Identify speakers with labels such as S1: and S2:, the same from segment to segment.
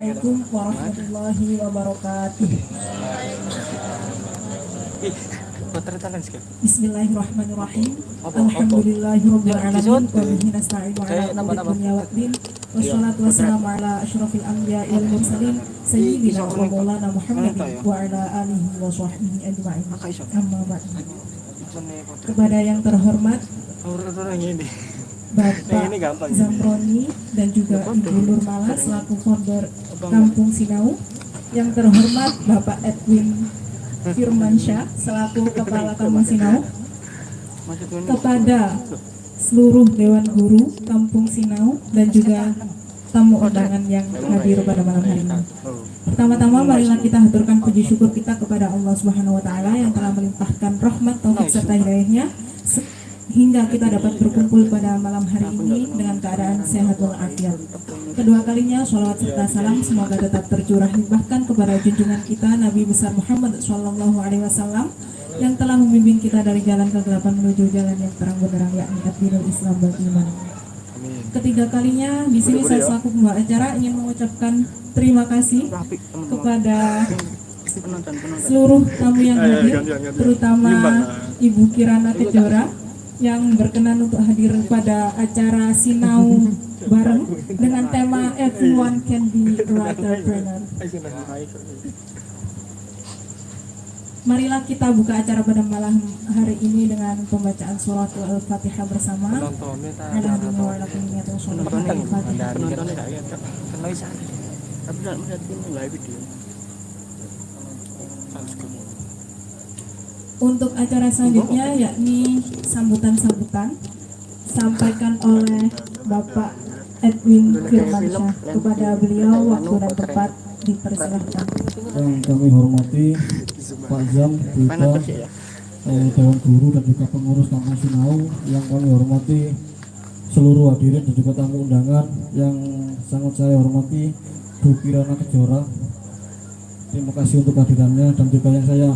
S1: Assalamualaikum warahmatullahi wabarakatuh. Bismillahirrahmanirrahim. Alhamdulillahirabbil alamin wa bihi nasta'inu ala umuri dunya waddin. Wassalatu wassalamu ala asyrafil anbiya'i wal mursalin sayyidina wa maulana Muhammadin wa ala alihi wa sahbihi ajma'in. Amma ba'd. Kepada yang terhormat Bapak Zamroni dan juga Ibu Nurmala selaku founder Kampung Sinau, yang terhormat Bapak Edwin Firmansyah selaku Kepala Kampung Sinau, kepada seluruh Dewan Guru Kampung Sinau dan juga tamu undangan yang hadir pada malam hari ini. Pertama-tama marilah kita haturkan puji syukur kita kepada Allah Subhanahu wa taala yang telah melimpahkan rahmat, taufik serta hidayahnya hingga kita dapat berkumpul pada malam hari ini dengan keadaan sehat walafiat. Kedua kalinya sholawat serta salam semoga tetap tercurah limpahkan kepada junjungan kita Nabi besar Muhammad SAW yang telah membimbing kita dari jalan kegelapan menuju jalan yang terang benderang, yakni ad-dinul Islam wal iman. Ketiga kalinya di sini saya selaku pembawa acara ingin mengucapkan terima kasih kepada seluruh tamu yang hadir, terutama Ibu Kirana Kejora yang berkenan untuk hadir pada acara Sinau bareng dengan tema Everyone Can Be a Entrepreneur. Marilah kita buka acara pada malam hari ini dengan pembacaan surat Al-Fatihah bersama. Untuk acara selanjutnya yakni sambutan-sambutan sampaikan oleh Bapak Edwin Firmansyah. Kepada beliau waktu dan tempat dipersilahkan.
S2: Yang kami hormati Pak Zam, Bita, Dewan Guru dan juga pengurus Kampung Sinau, yang kami hormati seluruh hadirin dan juga tamu undangan yang sangat saya hormati Bu Kirana Kejora. Terima kasih untuk kehadirannya dan juga yang saya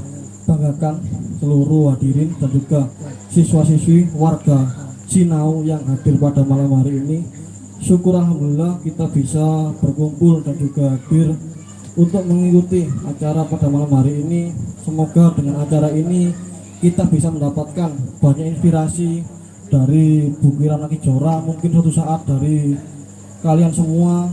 S2: banggakan seluruh hadirin dan juga siswa-siswi warga Sinau yang hadir pada malam hari ini. Syukur alhamdulillah kita bisa berkumpul dan juga hadir untuk mengikuti acara pada malam hari ini. Semoga dengan acara ini kita bisa mendapatkan banyak inspirasi dari Bu Kirana Kejora, mungkin suatu saat dari kalian semua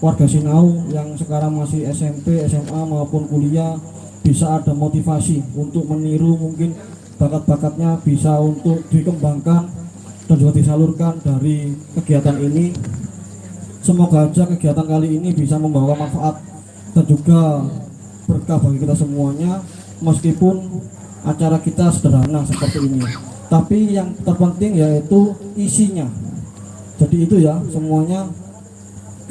S2: warga Sinau yang sekarang masih SMP, SMA maupun kuliah bisa ada motivasi untuk meniru, mungkin bakat-bakatnya bisa untuk dikembangkan dan juga disalurkan dari kegiatan ini. Semoga aja kegiatan kali ini bisa membawa manfaat dan juga berkah bagi kita semuanya, meskipun acara kita sederhana seperti ini, tapi yang terpenting yaitu isinya. Jadi itu ya semuanya,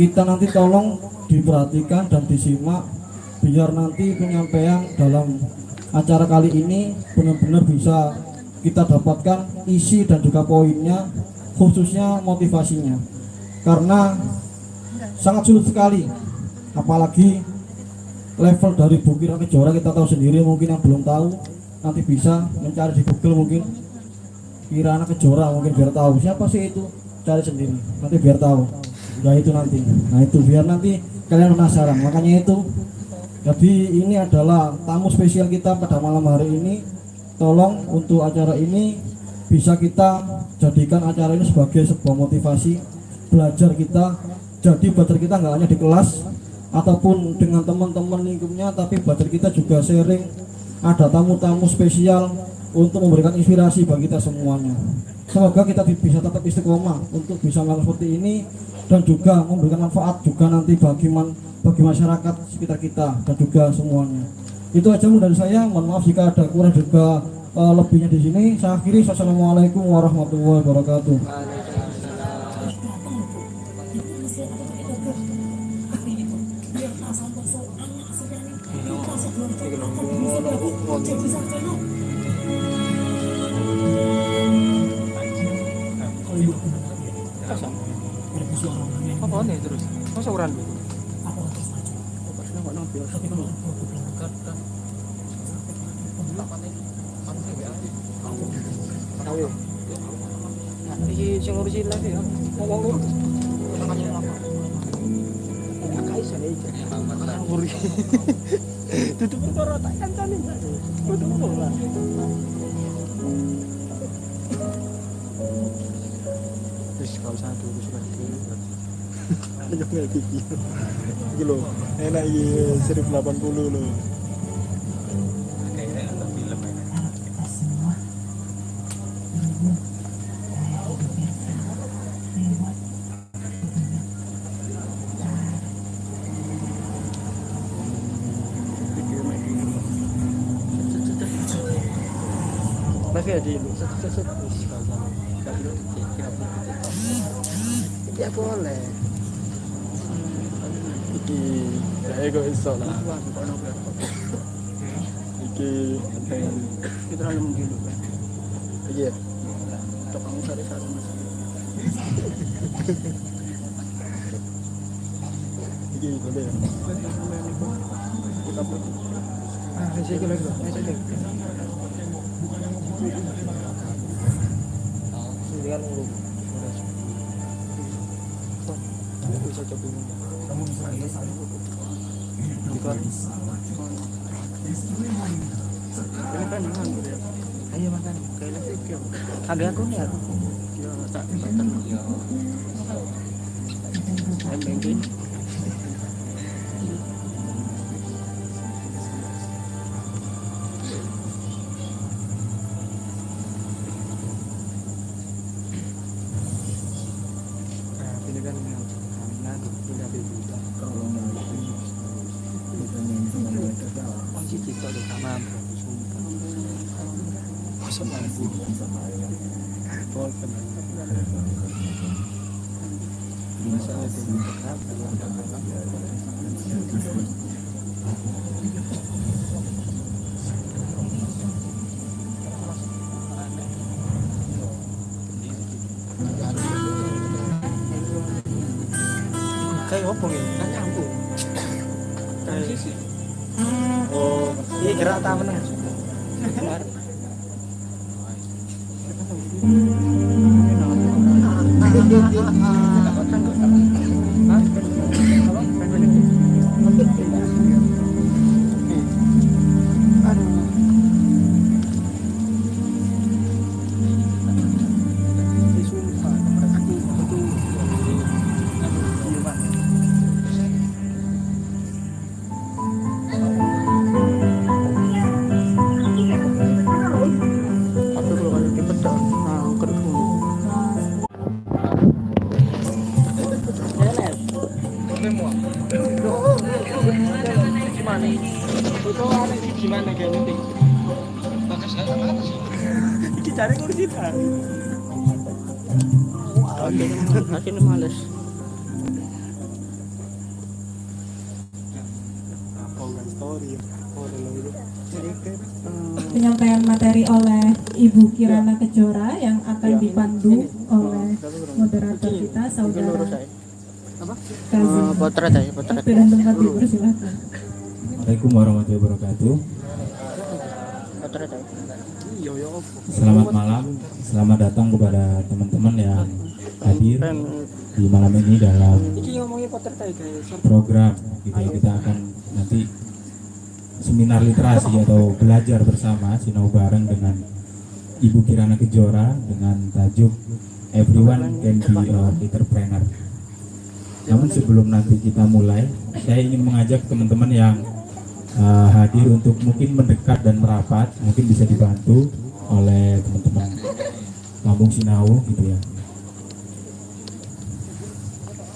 S2: kita nanti tolong diperhatikan dan disimak biar nanti penyampaian dalam acara kali ini benar-benar bisa kita dapatkan isi dan juga poinnya, khususnya motivasinya, karena sangat sulit sekali, apalagi level dari Bu Kirana Kejora kita tahu sendiri. Mungkin yang belum tahu nanti bisa mencari di Google, mungkin Kirana Kejora mungkin biar tahu siapa sih itu, cari sendiri nanti biar tahu. Nah itu nanti, nah itu biar nanti kalian penasaran. Makanya itu, jadi ini adalah tamu spesial kita pada malam hari ini. Tolong untuk acara ini bisa kita jadikan acara ini sebagai sebuah motivasi belajar kita. Jadi belajar kita nggak hanya di kelas ataupun dengan teman-teman lingkupnya, tapi belajar kita juga sharing. Ada tamu-tamu spesial untuk memberikan inspirasi bagi kita semuanya. Semoga kita bisa tetap istiqomah untuk bisa melakukan seperti ini dan juga memberikan manfaat juga nanti bagi masyarakat sekitar kita dan juga semuanya. Itu aja dari saya. Mohon maaf jika ada kurang juga lebihnya di sini. Saya akhiri. Wassalamualaikum warahmatullahi wabarakatuh.
S3: Apa nih terus? Masa ukuran bu? Tahu. Iki sing ngurusin lagi ya. Ngomong lu. Namanya apa? Agak iso nih. ngawur iki. Tutup perkara tak kancane Mbak. Tutup lah. Wis kalau usah dulu sudah dulu. Ayo kayak gini. Iki lho, enak iki 1080 lho. Tapi ada dulu, set tidak boleh. Iki, saya kok iso lah. Iki, kita hanya mungkin dulu. Iya, cok kamu sari-sari mas. Iki, boleh ya. Kita pun. Saya lagi, saya lagi. Sendirian lu. Bisa coba ini. Kamu bisa ini kan makan. Ayo makan. Kayak lagi. Ada aku nih. Ya tak makan. Saya bengkin. Kayak apa ini? Kan campur. Oh, ini gerak tak menang. Gimana kayak nanti? Iki cari kursi dah. Akhirnya males.
S1: Penyampaian materi oleh Ibu Kirana Kejora yang akan dipandu oleh moderator kita saudara Kazim.
S3: Potret aja, potret.
S1: Waktu dan tempat dipersilakan.
S2: Assalamualaikum warahmatullahi wabarakatuh.
S3: Potret aja.
S2: Selamat malam, selamat datang kepada teman-teman yang hadir di malam ini dalam
S3: Iki ngomongin potret aja guys.
S2: program gitu ya. Kita akan nanti seminar literasi atau belajar bersama sinau bareng dengan Ibu Kirana Kejora dengan tajuk Everyone Can Be an Entrepreneur. Namun sebelum nanti kita mulai, saya ingin mengajak teman-teman yang hadir untuk mungkin mendekat dan merapat, mungkin bisa dibantu oleh teman-teman Kampung Sinau gitu ya.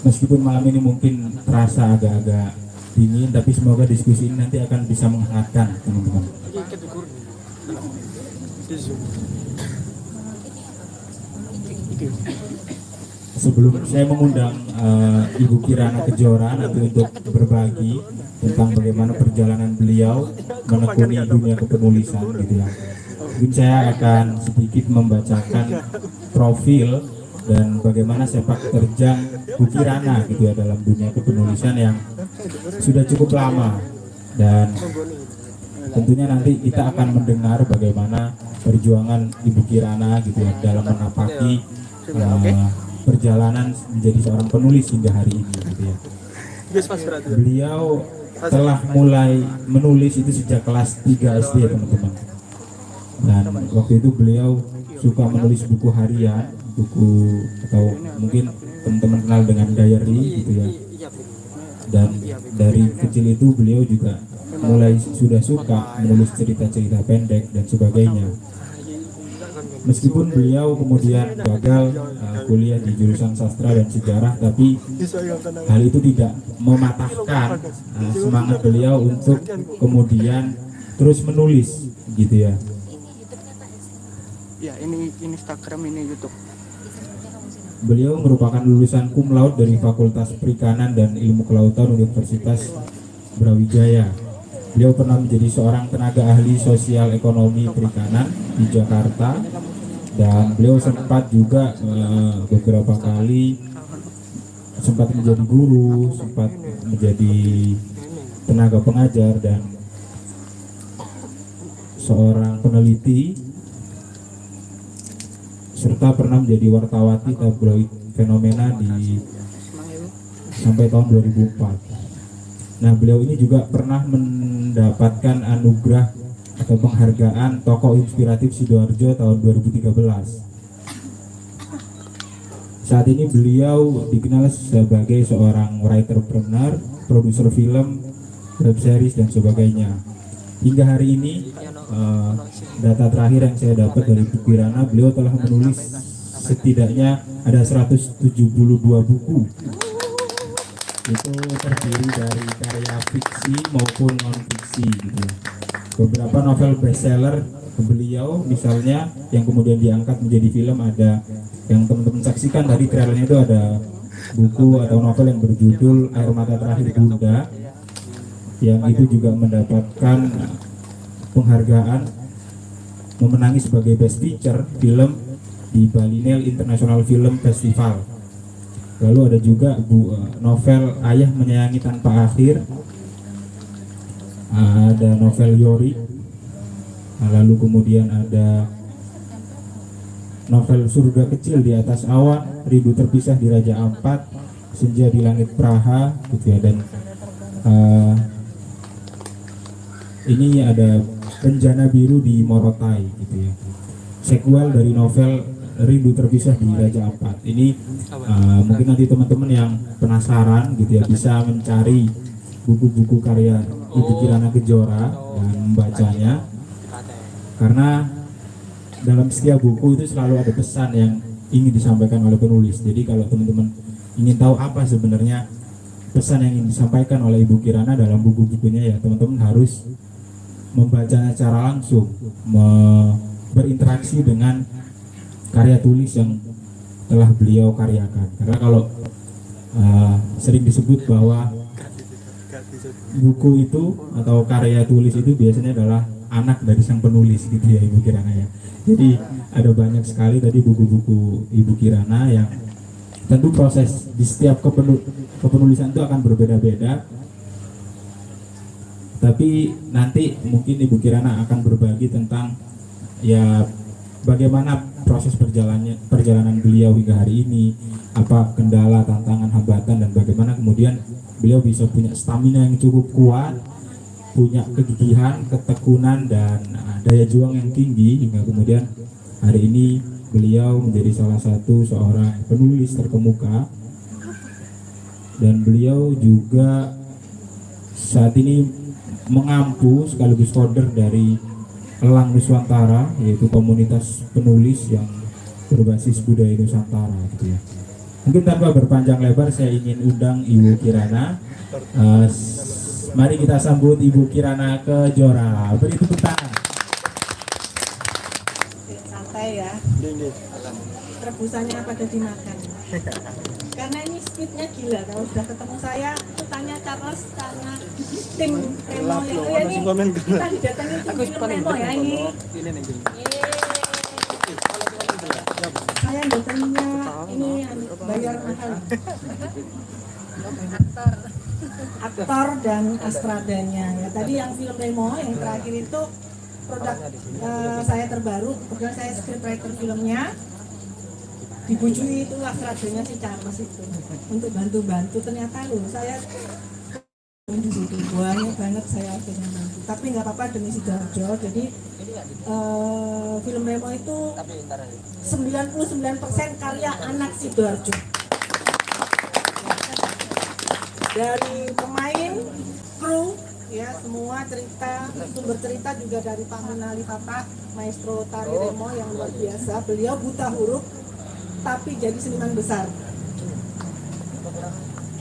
S2: Meskipun malam ini mungkin terasa agak-agak dingin, tapi semoga diskusi ini nanti akan bisa menghangatkan teman-teman. Sebelum saya mengundang Ibu Kirana Kejora nanti untuk berbagi tentang bagaimana perjalanan beliau menekuni dunia kepenulisan gitu ya. Mungkin saya akan sedikit membacakan profil dan bagaimana sepak terjang Bu Kirana gitu ya dalam dunia kepenulisan yang sudah cukup lama, dan tentunya nanti kita akan mendengar bagaimana perjuangan Ibu Kirana gitu ya dalam menapaki perjalanan menjadi seorang penulis hingga hari ini gitu ya. Beliau
S4: telah mulai menulis itu sejak kelas 3 SD ya teman-teman. Dan waktu itu beliau suka menulis buku harian, buku atau mungkin teman-teman kenal dengan diary gitu ya. Dan dari kecil itu beliau juga mulai sudah suka menulis cerita-cerita pendek dan sebagainya. Meskipun beliau kemudian gagal kuliah di jurusan sastra dan sejarah, tapi hal itu tidak mematahkan semangat beliau untuk kemudian terus menulis gitu ya.
S5: Ya, ini Instagram, ini YouTube.
S4: Beliau merupakan lulusan cum laude dari Fakultas Perikanan dan Ilmu Kelautan Universitas Brawijaya. Beliau pernah menjadi seorang tenaga ahli sosial ekonomi perikanan di Jakarta, dan beliau sempat juga beberapa kali sempat menjadi guru, sempat menjadi tenaga pengajar dan seorang peneliti, serta pernah menjadi wartawati tabloid Fenomena di sampai tahun 2004. Nah, beliau ini juga pernah mendapatkan anugerah atau penghargaan tokoh inspiratif Sidoarjo tahun 2013. Saat ini beliau dikenal sebagai seorang writer-preneur, produser film, web series dan sebagainya. Hingga hari ini data terakhir yang saya dapat dari Bu Kirana, beliau telah menulis setidaknya ada 172 buku. Itu terdiri dari karya fiksi maupun non fiksi gitu. Beberapa novel bestseller beliau misalnya yang kemudian diangkat menjadi film, ada yang teman-teman saksikan tadi trailernya, itu ada buku atau novel yang berjudul Air Mata Terakhir Bunda, yang itu juga mendapatkan penghargaan memenangi sebagai Best Picture film di Balinel International Film Festival. Lalu ada juga novel Ayah Menyayangi Tanpa Akhir, ada novel Yori, lalu kemudian ada novel Surga Kecil di Atas Awan, Rindu Terpisah di Raja Ampat, Senja di Langit Praha gitu ya. Dan ini ada Rencana Biru di Morotai gitu ya, sequel dari novel Rindu Terpisah di Raja Ampat. Ini mungkin nanti teman-teman yang penasaran gitu ya bisa mencari buku-buku karya Ibu Kirana Kejora dan membacanya, karena dalam setiap buku itu selalu ada pesan yang ingin disampaikan oleh penulis. Jadi kalau teman-teman ingin tahu apa sebenarnya pesan yang ingin disampaikan oleh Ibu Kirana dalam buku-bukunya, ya teman-teman harus membacanya secara langsung, berinteraksi dengan karya tulis yang telah beliau karyakan. Karena kalau sering disebut bahwa buku itu atau karya tulis itu biasanya adalah anak dari sang penulis gitu ya Ibu Kirana ya. Jadi ada banyak sekali tadi buku-buku Ibu Kirana yang tentu proses di setiap kepenulisan itu akan berbeda-beda. Tapi nanti mungkin Ibu Kirana akan berbagi tentang ya bagaimana proses perjalanan beliau hingga hari ini, apa kendala, tantangan, hambatan, dan bagaimana kemudian beliau bisa punya stamina yang cukup kuat, punya kegigihan, ketekunan, dan daya juang yang tinggi hingga kemudian hari ini beliau menjadi salah satu seorang penulis terkemuka. Dan beliau juga saat ini mengampu sekaligus founder dari Elang Nuswantara, yaitu komunitas penulis yang berbasis budaya Nusantara gitu ya. Mungkin tanpa berpanjang lebar saya ingin undang Ibu Kirana. Mari kita sambut Ibu Kirana Kejora. Beri tepuk tangan.
S6: Santai ya. Rebusannya pada dimakan. Karena ini speednya gila. Kalau sudah ketemu saya, itu tanya Charles karena tim Remo yang ini kita didatangi tim Remo ya ini. Saya datangnya ini bayar mahal. Aktor dan astradanya ya. Tadi yang film Remo yang terakhir itu produk saya terbaru. Kebetulan saya scriptwriter filmnya. Dibujui itulah stratenya si Charles itu untuk bantu-bantu. Ternyata loh saya di situ banyak banget saya akhirnya mampu, tapi nggak apa-apa demi Sidoarjo. Jadi film Remo itu 99% karya anak Sidoarjo, dari pemain, kru, ya semua cerita, sumber cerita juga dari Pak Munali Fatah, maestro tari Remo yang luar biasa. Beliau buta huruf tapi jadi seniman besar.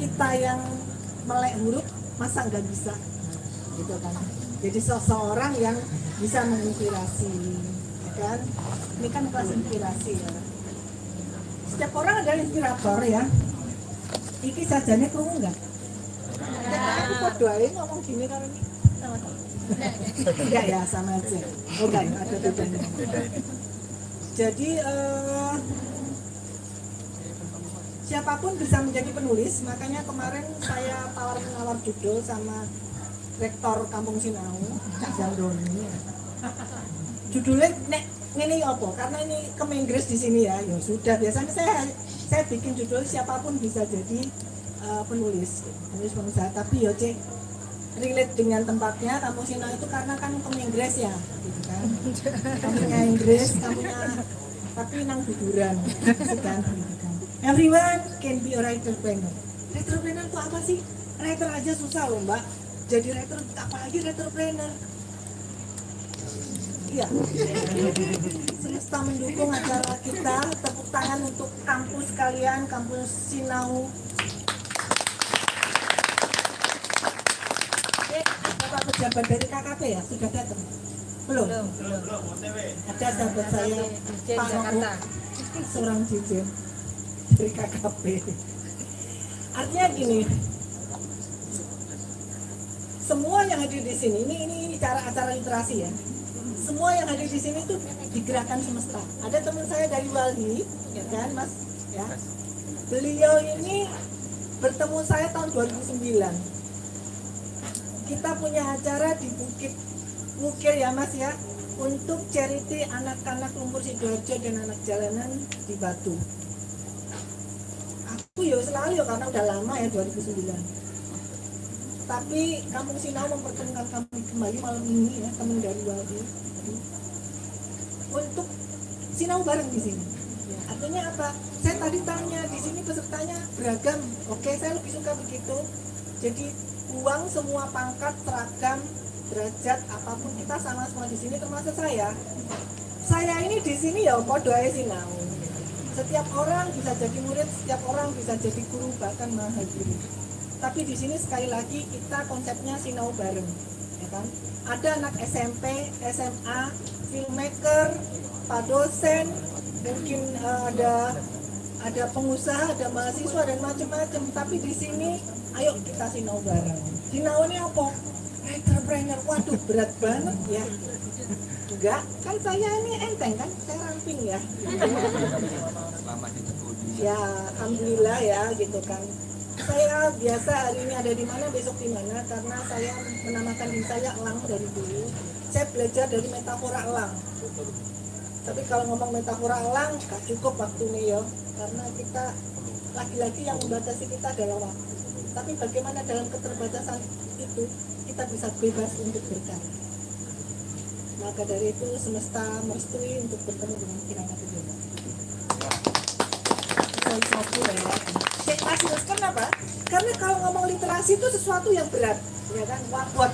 S6: Kita yang melek huruf masa nggak bisa, gitu kan. Jadi seseorang yang bisa menginspirasi, ya kan. Ini kan kelas inspirasi ya. Setiap orang adalah inspirator ya. Iki sajane krungu enggak? Aku kok doain ngomong gini karena ini sama-sama. Enggak ya, sama aja. Oh enggak, ada bedanya. Jadi siapapun bisa menjadi penulis, makanya kemarin saya tawar-menawar judul sama rektor Kampung Sinau, Cak Jandoni. Judulnya nek ngene apa? Karena ini Kemenggres di sini ya. Ya sudah, biasanya saya bikin judul siapapun bisa jadi penulis pengusaha, tapi ya cek relate dengan tempatnya. Kampung Sinau itu karena kan Kemenggres ya, gitu kan. Kampungnya Inggris, kampungnya tapi nang guguran, gitu kan. Everyone can be a writer planner. Writer planner itu apa sih? Writer aja susah loh mbak. Jadi writer, apalagi writer planner. Iya. Semesta mendukung acara kita. Tepuk tangan untuk kampus kalian, kampus Sinau. Bapak pejabat dari KKP ya sudah datang? Belum. Ada sahabat saya Pak Noah, seorang jijik dari KKP. Artinya gini, semua yang hadir di sini, ini cara acara literasi ya. Semua yang hadir di sini itu digerakkan semesta. Ada teman saya dari Walhi, ya kan Mas, ya. Beliau ini bertemu saya tahun 2009. Kita punya acara di Bukit Wukir ya Mas ya, untuk charity anak-anak lumpur Sidoarjo dan anak jalanan di Batu. Aku ya selalu ya karena udah lama ya 2009. Tapi Kampung Sinau mempertemukan kami kembali malam ini ya, teman dari Walhi untuk Sinau bareng di sini. Artinya apa? Saya tadi tanya di sini pesertanya beragam. Oke, saya lebih suka begitu. Jadi uang semua pangkat seragam derajat apapun kita sama semua di sini termasuk saya. Saya ini di sini ya podo ae Sinau. Setiap orang bisa jadi murid, setiap orang bisa jadi guru bahkan mahaguru. Tapi di sini sekali lagi kita konsepnya Sinau bareng, ya kan? Ada anak SMP, SMA, filmmaker, pak dosen, mungkin ada pengusaha, ada mahasiswa dan macam-macam. Tapi di sini, ayo kita Sinau bareng. Sinau ini apa? Entrepreneur. Waduh, berat banget ya. Enggak, kan saya ini enteng kan, saya ramping ya. Ya, alhamdulillah ya, gitu kan. Saya biasa hari ini ada di mana, besok di mana, karena saya menamakan diri saya elang dari dulu. Saya belajar dari metafora elang. Tapi kalau ngomong metafora elang, gak cukup waktunya ya, karena kita lagi-lagi yang membatasi kita adalah waktu. Tapi bagaimana dalam keterbatasan itu kita bisa bebas untuk berkarya. Maka dari itu semesta merestui untuk bertemu dengan Kirana Pujana. Kenapa? Karena kalau ngomong literasi itu sesuatu yang berat, ya kan? Wakot.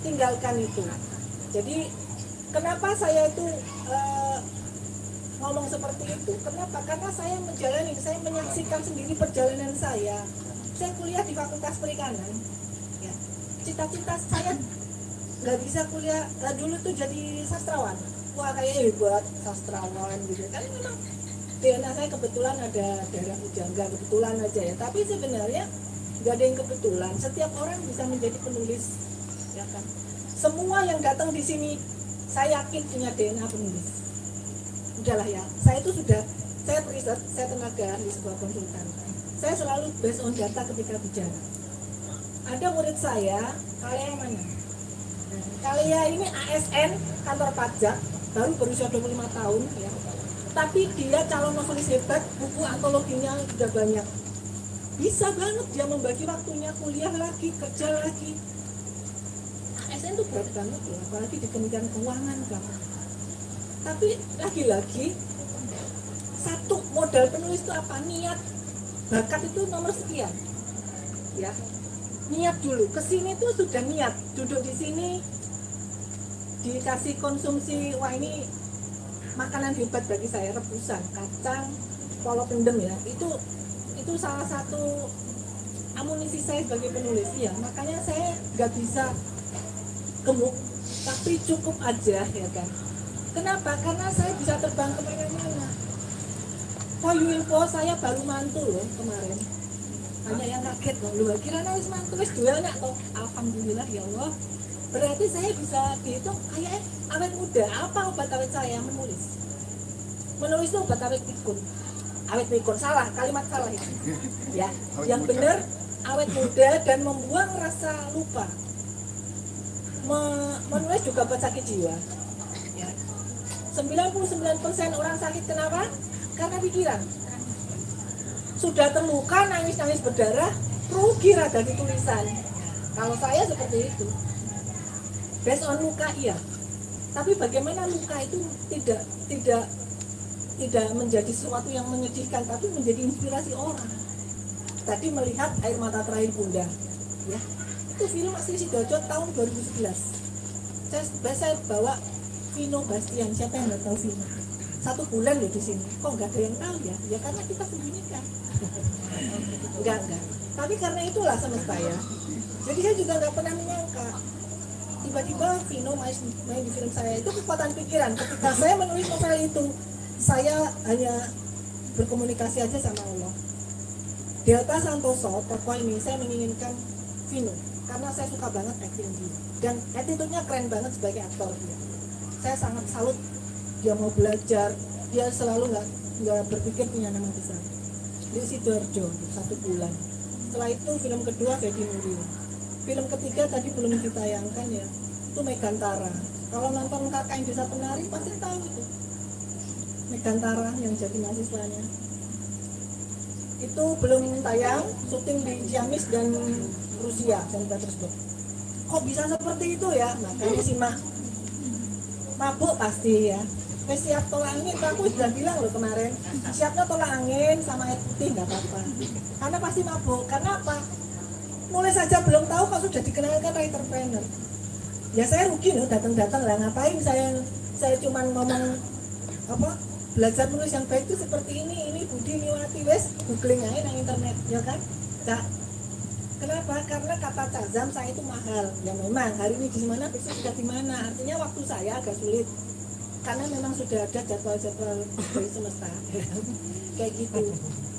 S6: Tinggalkan itu. Jadi kenapa saya itu ngomong seperti itu? Kenapa? Karena saya menjalani, saya menyaksikan sendiri perjalanan saya. Saya kuliah di Fakultas Perikanan. Ya. Cita-cita saya nggak bisa kuliah dulu tuh jadi sastrawan. Wah kayak hebat sastrawan gitu. Kan memang DNA saya kebetulan ada darah bujangga, kebetulan aja ya. Tapi sebenarnya nggak ada yang kebetulan. Setiap orang bisa menjadi penulis, ya kan. Semua yang datang di sini, saya yakin punya DNA penulis. Udahlah ya. Saya itu sudah, saya riset, saya tenaga ahli sebuah konsultan. Saya selalu based on data ketika bicara. Ada murid saya, kalian yang mana? Kalian ini ASN kantor pajak, baru berusia 25 tahun ya. Tapi dia calon novelis hebat, buku antologinya sudah banyak. bisa banget dia membagi waktunya, kuliah lagi, kerja lagi. ASN itu berat banget ya, apalagi di Kementerian Keuangan kan. Tapi lagi-lagi satu modal penulis itu apa? Niat. Bakat itu nomor sekian. Ya. Niat dulu. Kesini tuh sudah niat. Duduk di sini dikasih konsumsi, wah ini makanan hebat bagi saya, rebusan, kacang, polo pendem ya. Itu salah satu amunisi saya sebagai penulis ya. Makanya saya nggak bisa gemuk, tapi cukup aja ya kan. Kenapa? Karena saya bisa terbang ke mana-mana. For you info, saya baru mantu loh kemarin. Banyak yang kaget loh, lu kira nulis mantu wis dua anak toh. Alhamdulillah ya Allah. Berarti saya bisa dihitung kayak awet muda. Apa obat awet saya? Menulis. Menulis itu obat awet pikun. Awet pikun salah, kalimat salah itu. Ya, yang benar awet muda dan membuang rasa lupa. Menulis juga buat sakit jiwa. Ya. 99% orang sakit kenapa? Karena pikiran. Sudah terluka, nangis-nangis berdarah, rugi rada di tulisan. Kalau saya seperti itu. Based on luka iya. Tapi bagaimana luka itu tidak menjadi sesuatu yang menyedihkan, tapi menjadi inspirasi orang. Tadi melihat Air Mata Terakhir Bunda, ya. Itu film asli Sidoarjo tahun 2011. Saya bawa Vino Bastian, siapa yang nggak tahu Vino? 1 bulan loh di sini, kok nggak ada yang tahu ya? Ya karena kita sembunyikan. Enggak. Tapi karena itulah semesta ya. Jadi saya juga nggak pernah menyangka. Tiba-tiba Vino main di film saya, itu kekuatan pikiran. Ketika saya menulis novel itu, saya hanya berkomunikasi aja sama Allah. Delta Santoso, tokoh ini saya menginginkan Vino, karena saya suka banget acting dia. Dan attitude-nya keren banget sebagai aktor dia. Saya sangat salut, dia mau belajar, dia selalu nggak berpikir punya nama besar. Di Sidoarjo 1 bulan. Setelah itu film kedua Fedi Nuril. Film ketiga tadi belum ditayangkan ya, itu Megantara. Kalau nonton KKN Desa Penari pasti tahu itu. Megantara yang jadi mahasiswanya. Itu belum tayang, syuting di Ciamis dan Rusia dan Petersburg. Kok bisa seperti itu ya? Makanya simak. Mabuk pasti ya. Siap tolak angin, aku sudah bilang loh kemarin, siapnya tolak angin sama air putih nggak apa-apa. Karena pasti mabuk. Karena apa? Nulis saja belum tahu kok sudah dikenalkan writer-planner. Ya saya rugi loh datang-datang lah, ngapain saya cuma ngomong apa? Belajar menulis yang baik itu seperti ini Budi Niwati wes googling aja nang internet ya kan? Nah, kenapa? Karena kata Cazam saya itu mahal. Ya memang hari ini di mana, besok sudah di mana. Artinya waktu saya agak sulit. Karena memang sudah ada jadwal-jadwal dari semesta. Kayak gitu.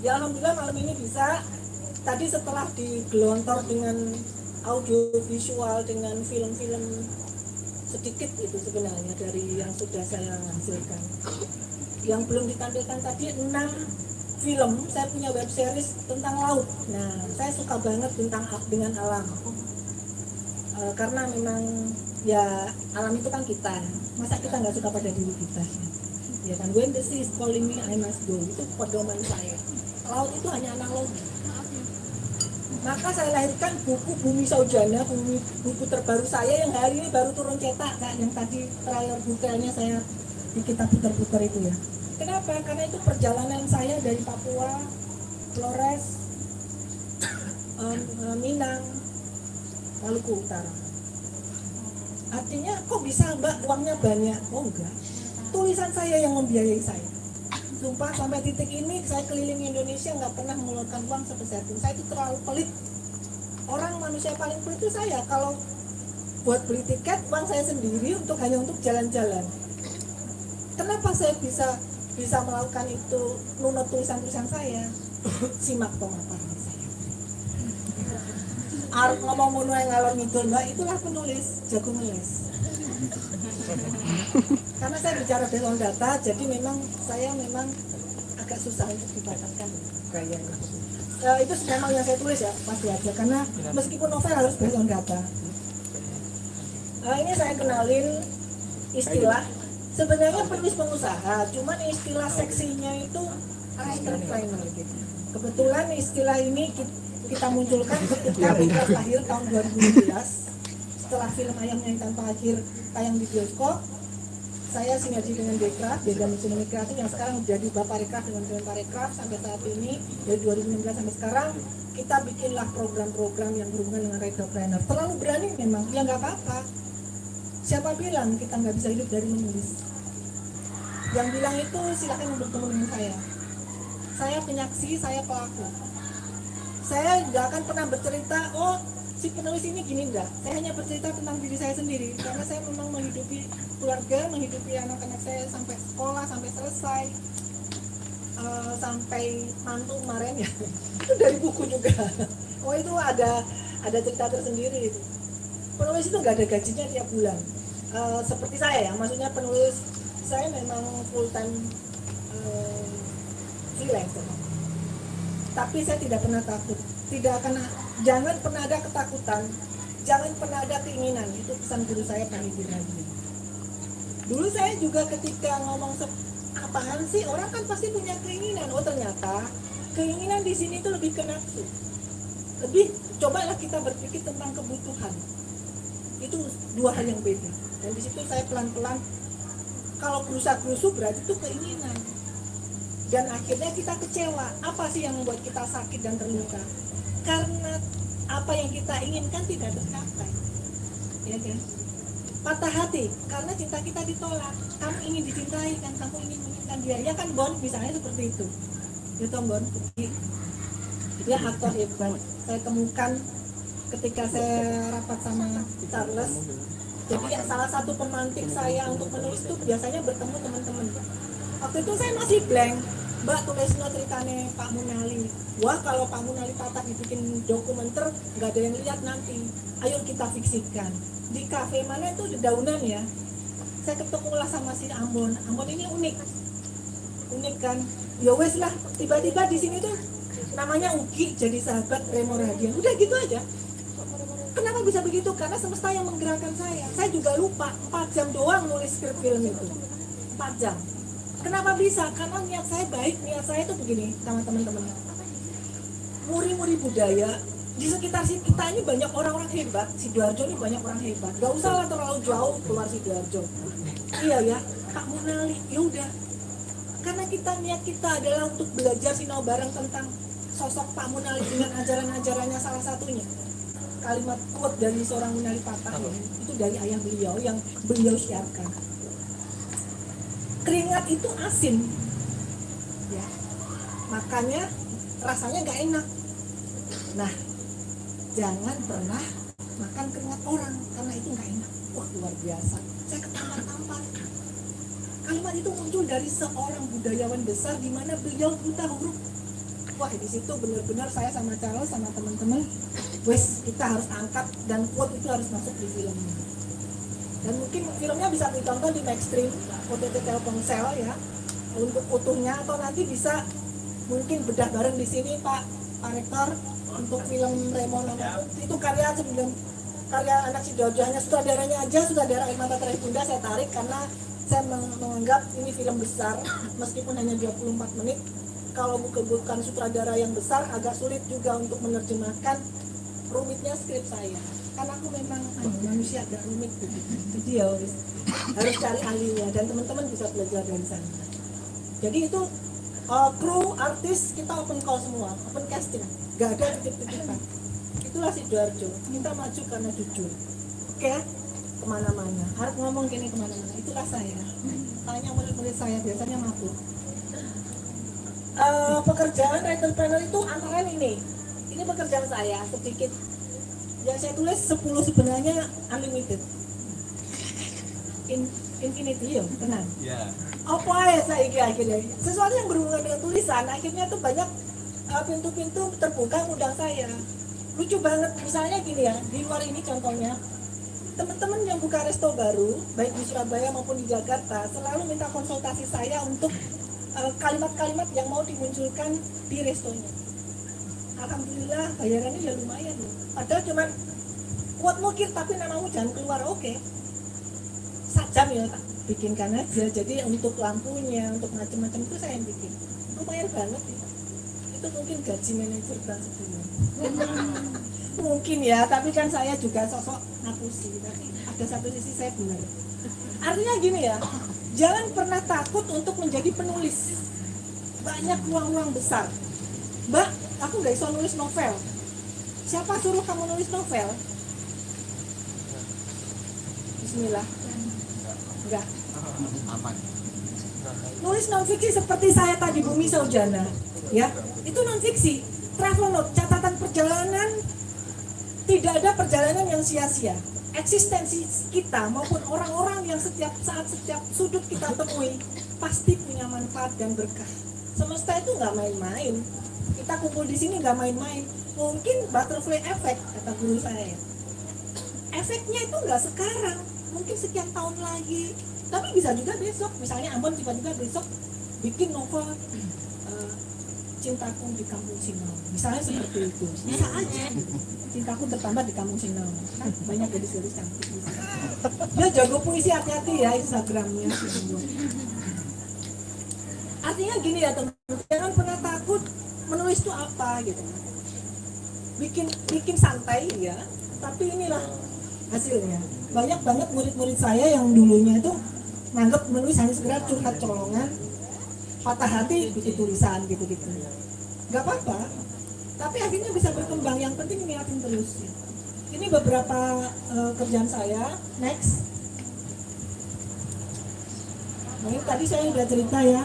S6: Ya alhamdulillah malam ini bisa. Tadi setelah digelontor dengan audio visual, dengan film-film sedikit itu sebenarnya dari yang sudah saya hasilkan. Yang belum ditampilkan tadi 6 film, saya punya web series tentang laut. Nah, saya suka banget dengan alam. Karena memang ya alam itu kan kita. Masa kita nggak suka pada diri kita? Ya kan, when the sea is calling me, I must go. Itu pedoman saya. Laut itu hanya analogi. Maka saya lahirkan buku Bumi Saujana, buku terbaru saya yang hari ini baru turun cetak, kan? Yang tadi trailer bukannya saya di kita putar-putar itu ya. Kenapa? Karena itu perjalanan saya dari Papua, Flores, Minang, Maluku Utara. Artinya kok bisa Mbak uangnya banyak? Oh enggak, tulisan saya yang membiayai saya. Sumpah sampai titik ini saya keliling Indonesia nggak pernah mengeluarkan uang sebesar itu. Saya itu terlalu pelit. Orang manusia paling pelit itu saya. Kalau buat beli tiket uang saya sendiri hanya untuk jalan-jalan. Kenapa saya bisa melakukan itu? Nunut tulisan-tulisan saya. Simak pemaparan saya. Arep ngomong ngono yang ngalor ngidul Mbak, itulah penulis jago nulis. Karena saya bicara based on data, jadi saya memang agak susah untuk dipatahkan gayanya. Itu memang yang saya tulis ya, pasti aja. Karena meskipun novel harus based on data. Ini saya kenalin istilah. Sebenarnya penulis pengusaha, cuman istilah seksinya itu writer planner gitu. Kebetulan istilah ini kita munculkan ketika Bekraf lahir tahun 2016. Setelah film Ayam yang Tanpa Akhir tayang di bioskop, saya sinergi dengan Bekraf, Beda Muslim Kreatif yang sekarang menjadi Bapak Rekraf dengan film Parekraf. Sampai saat ini dari 2016 sampai sekarang kita bikinlah program-program yang berhubungan dengan entrepreneur. Terlalu berani memang, ya nggak apa-apa. Siapa bilang kita nggak bisa hidup dari menulis? Yang bilang itu silakan bertemu dengan saya. Saya penyaksi, saya pelaku. Saya nggak akan pernah bercerita, oh si penulis ini gini, enggak. Saya hanya bercerita tentang diri saya sendiri, karena saya memang menghidupi keluarga, menghidupi anak-anak saya sampai sekolah, sampai selesai, sampai mantu kemarin ya, itu dari buku juga. Oh itu ada cerita tersendiri itu. Penulis itu nggak ada gajinya tiap bulan. Seperti saya ya, maksudnya penulis saya memang full time freelancer. Tapi saya tidak pernah takut, jangan pernah ada ketakutan, jangan pernah ada keinginan. Itu pesan guru saya Pak Hidin Hadi. Dulu saya juga ketika ngomong apaan sih, orang kan pasti punya keinginan. Oh ternyata keinginan di sini itu lebih ke nafsu. Lebih cobalah kita berpikir tentang kebutuhan. Itu dua hal yang beda. Dan di situ saya pelan-pelan, kalau berusaha-berusuh berarti itu keinginan. Dan akhirnya kita kecewa. Apa sih yang membuat kita sakit dan terluka? Karena apa yang kita inginkan tidak tercapai. Ya kan? Patah hati karena cinta kita ditolak. Kamu ingin dicintai kan, kamu ingin menginginkan dia. Ya kan Bon, misalnya seperti itu. Itu Bon, dia aktor hebat. Saya temukan ketika saya rapat sama Charles. Jadi salah satu pemantik saya untuk menulis itu biasanya bertemu teman-teman. Waktu itu saya masih blank. Mbak tulis ceritanya Pak Munali. Wah kalau Pak Munali patah dibikin dokumenter nggak ada yang lihat nanti. Ayo kita fiksikan. Di kafe mana itu dedaunan ya. Saya ketemulah sama si Ambon. Ambon ini unik kan. Ya wes lah. Tiba-tiba di sini tuh namanya Ugi jadi sahabat Remo Radian. Udah gitu aja. Kenapa bisa begitu? Karena semesta yang menggerakkan saya. Saya juga lupa 4 jam doang nulis skrip film itu. 4 jam. Kenapa bisa? Karena niat saya baik. Niat saya itu begini sama teman-teman. Muri-muri budaya. Di sekitar kita ini banyak orang-orang hebat. Sidoarjo ini banyak orang hebat. Gak usah lah terlalu jauh keluar Sidoarjo. Iya ya, Pak Munali. Ya udah. Karena niat kita adalah untuk belajar sinau bareng tentang sosok Pak Munali dengan ajaran-ajarannya salah satunya. Kalimat quote dari seorang Munali Patah itu dari ayah beliau yang beliau siarkan. Keringat itu asin, ya, makanya rasanya nggak enak. Nah, jangan pernah makan keringat orang karena itu nggak enak. Wah luar biasa. Saya ketampar-tampar. Kalimat itu muncul dari seorang budayawan besar di mana beliau buta huruf. Wah di situ benar-benar saya sama Charles sama teman-teman, wes kita harus angkat dan quote itu harus masuk di filmnya. Dan mungkin filmnya bisa ditonton di Maxstream, OTT Telkomsel ya, untuk utuhnya, atau nanti bisa mungkin bedah bareng di sini Pak Rektor untuk film Remo Nama. Itu karya anak Sidoarjo, hanya sutradaranya aja, sutradara Air Mata Terakhir Bunda saya tarik karena saya menganggap ini film besar meskipun hanya 24 menit. Kalau bukan sutradara yang besar agak sulit juga untuk menerjemahkan rumitnya skrip saya. Karena aku memang manusia agak rumit jadi ya harus cari ahlinya dan teman-teman bisa belajar dari sana. Jadi itu kru, artis kita open call semua, open casting, gak ada titip-titipan. Itulah Sidoarjo, kita maju karena jujur. Oke, kemana-mana, harus ngomong gini kemana-mana. Itulah saya. Tanya murid-murid saya biasanya mabuk. Pekerjaan entrepreneur itu antara ini pekerjaan saya sedikit. Yang saya tulis 10 sebenarnya unlimited. Infinity ya, tenang. Apa ya saya akhirnya sesuatu yang berhubungan dengan tulisan, akhirnya tuh banyak pintu-pintu terbuka undang saya. Lucu banget, misalnya gini ya, di luar ini contohnya, teman-teman yang buka resto baru, baik di Surabaya maupun di Jakarta, selalu minta konsultasi saya untuk kalimat-kalimat yang mau dimunculkan di restonya. Alhamdulillah bayarannya ya lumayan loh. Padahal cuman kuat mukir tapi namamu jangan keluar, oke. Sajam ya tak bikinkan aja. Jadi untuk lampunya, untuk macam-macam itu saya yang bikin. Lumayan banget ya. Itu itu mungkin gaji manajer Trans 10. Mungkin ya, tapi kan saya juga sosok ngapusi, tapi ada satu sisi saya benar. Artinya gini ya, jangan pernah takut untuk menjadi penulis. Banyak ruang-ruang besar. Mbak, aku nggak bisa nulis novel. Siapa suruh kamu nulis novel? Bismillah. Enggak. Nulis non-fiksi seperti saya tadi, Bumi Saujana, ya, itu non-fiksi. Travel note, catatan perjalanan. Tidak ada perjalanan yang sia-sia. Eksistensi kita maupun orang-orang yang setiap saat, setiap sudut kita temui pasti punya manfaat dan berkah. Semesta itu nggak main-main. Kita kumpul di sini nggak main-main. Mungkin butterfly effect, kata guru saya. Efeknya itu nggak sekarang, mungkin sekian tahun lagi. Tapi bisa juga besok, misalnya Ambon tiba-tiba besok bikin novel Cintaku di Kampung Sinau, misalnya seperti itu. Bisa aja. Cintaku bertambah di Kampung Sinau. Kan banyak gadis-gadis cantik. Dia jago puisi, hati-hati ya Instagramnya. Artinya gini ya teman-teman, jangan pernah takut menulis itu apa gitu. Bikin santai ya, tapi inilah hasilnya. Banyak banget murid-murid saya yang dulunya itu nganggap menulis hanya sekedar curhat colongan, patah hati bikin tulisan gitu-gitu. Gak apa-apa, tapi akhirnya bisa berkembang. Yang penting niatin terus. Ini beberapa kerjaan saya. Next. Nah, ini tadi saya udah cerita ya.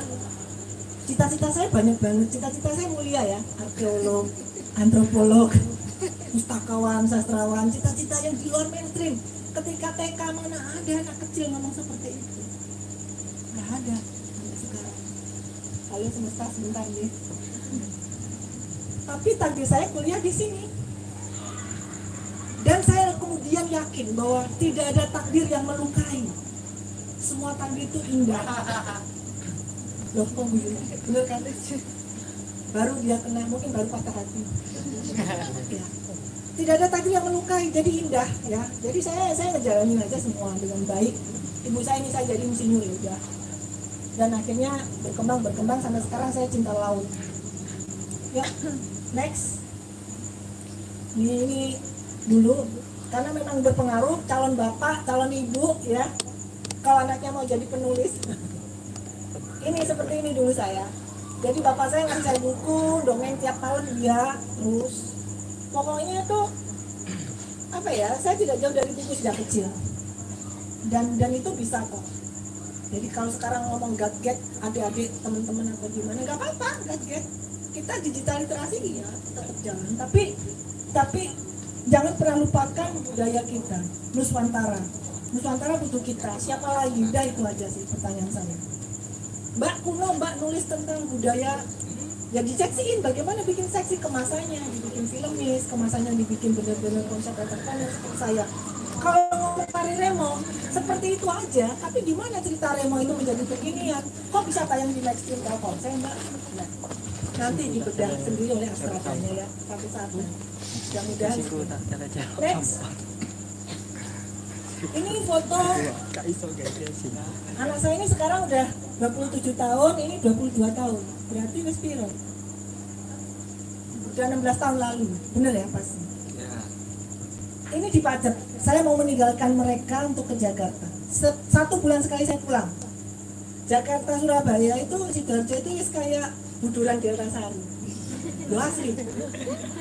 S6: Cita-cita saya banyak banget. Cita-cita saya mulia ya. Arkeolog, antropolog, pustakawan, sastrawan. Cita-cita yang di luar mainstream. Ketika TK mana ada anak kecil ngomong seperti itu? Gak ada sampai sekarang. Kalian semesta sebentar nih. Tapi takdir saya kuliah di sini. Dan saya kemudian yakin bahwa tidak ada takdir yang melukai. Semua takdir itu indah. Loh kok begini? Bener kan? Baru dia kena, mungkin baru patah hati. Ya. Tidak ada takdir yang melukai, jadi indah ya. Jadi saya ngejalanin aja semua dengan baik. Ibu saya ini saya jadi insinyur ya udah. Dan akhirnya berkembang sampai sekarang saya cinta laut. Ya, next. Ini dulu karena memang berpengaruh calon bapak, calon ibu ya. Kalau anaknya mau jadi penulis. Ini seperti ini dulu saya. Jadi bapak saya ngasih saya buku dongeng tiap tahun dia terus. Pokoknya tuh apa ya? Saya tidak jauh dari buku sejak kecil. Dan itu bisa kok. Jadi kalau sekarang ngomong gadget, adik-adik, teman-teman atau gimana, nggak apa-apa gadget. Kita digital literasi ya tetap jalan. Tapi jangan pernah lupakan budaya kita, Nuswantara. Nuswantara butuh kita. Siapa lagi? Udah itu aja sih pertanyaan saya. Mbak kuno, Mbak nulis tentang budaya. Ya diseksiin, bagaimana bikin seksi kemasannya, dibikin filmis, kemasannya dibikin benar-benar konsep entertainer seperti saya. Kalau ngomong karir Remo, seperti itu aja, tapi gimana cerita Remo itu menjadi beginian? Kok bisa tayang di Maxstream Telkomsel, Mbak? Nah, nanti dibedah sendiri oleh Astradanya ya, satu-satu. Mudah-mudahan. Next. Ini foto anak saya ini sekarang udah 27 tahun, ini 22 tahun. Berarti wis piro? Udah 16 tahun lalu. Bener ya pasti? Ini di Pacet. Saya mau meninggalkan mereka untuk ke Jakarta. 1 bulan sekali saya pulang. Jakarta Surabaya itu Sidoarjo itu wis kayak buduran Delta Sari. Loh asli.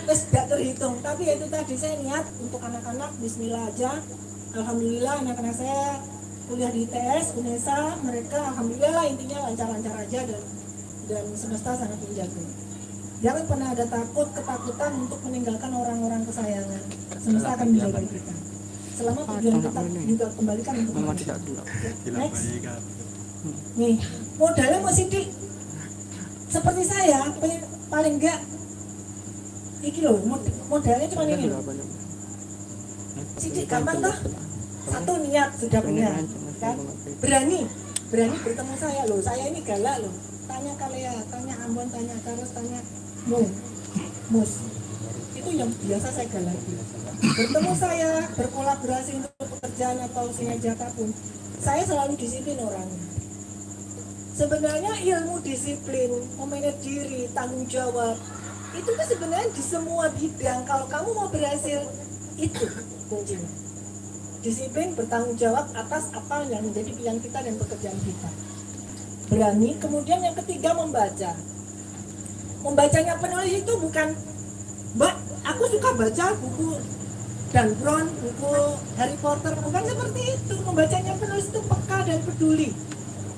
S6: Terus gak terhitung. Tapi itu tadi saya niat untuk anak-anak bismillah aja. Alhamdulillah anak-anak saya kuliah di ITS, UNESA, mereka alhamdulillah lah intinya lancar-lancar aja dan semesta sangat menjaga. Jangan pernah ada ketakutan untuk meninggalkan orang-orang kesayangan. Semesta akan menjaga kita. Selama tujuan kita juga kembalikan untuk mereka. Next. Nih, modalnya masih di seperti saya, paling enggak iki loh, modalnya cuma ini loh. Sidik gampang toh? Satu niat sudah punya kan? Berani bertemu saya loh. Saya ini galak loh. Tanya Kalea, tanya Ambon, tanya Karos, tanya Mus. Itu yang biasa saya galak. Bertemu saya, berkolaborasi untuk pekerjaan atau siaga apapun, saya selalu disiplin orangnya. Sebenarnya ilmu disiplin, memanage diri, tanggung jawab, Itu tuh sebenarnya di semua bidang, kalau kamu mau berhasil, itu kuncinya. Disiplin, bertanggung jawab atas apa yang menjadi pilihan kita dan pekerjaan kita. Berani. Kemudian yang ketiga, membaca. Membacanya penulis itu bukan, Mbak, aku suka baca buku Dan Brown, buku Harry Potter, bukan seperti itu. Membacanya penulis itu peka dan peduli.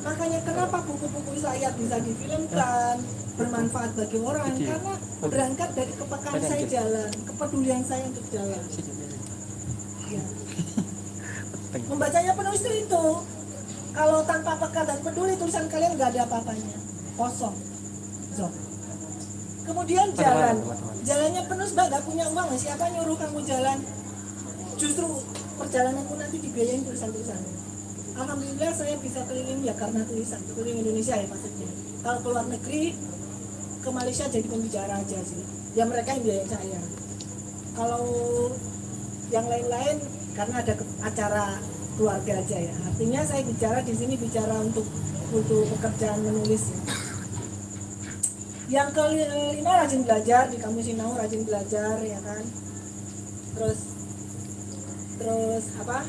S6: Makanya kenapa buku-buku saya bisa difilmkan, bermanfaat bagi orang, karena berangkat dari kepekaan saya jalan, kepedulian saya untuk jalan. Ya. Membacanya penulis itu, kalau tanpa peka dan peduli, tulisan kalian nggak ada apa-apanya, kosong. So. Kemudian jalan, jalannya penulis, Mbak, nggak punya uang, siapa nyuruh kamu jalan? Justru perjalananku nanti dibiayain tulisan-tulisan. Alhamdulillah saya bisa keliling ya karena tulisan, keliling Indonesia ya maksudnya. Kalau keluar negeri, ke Malaysia jadi pembicara aja sih. Ya mereka yang biayain saya. Kalau yang lain-lain karena ada acara keluarga aja ya. Artinya saya bicara di sini bicara untuk pekerjaan menulis ya. Yang kelima, rajin belajar, di Kamus Sinau rajin belajar ya kan. Terus apa?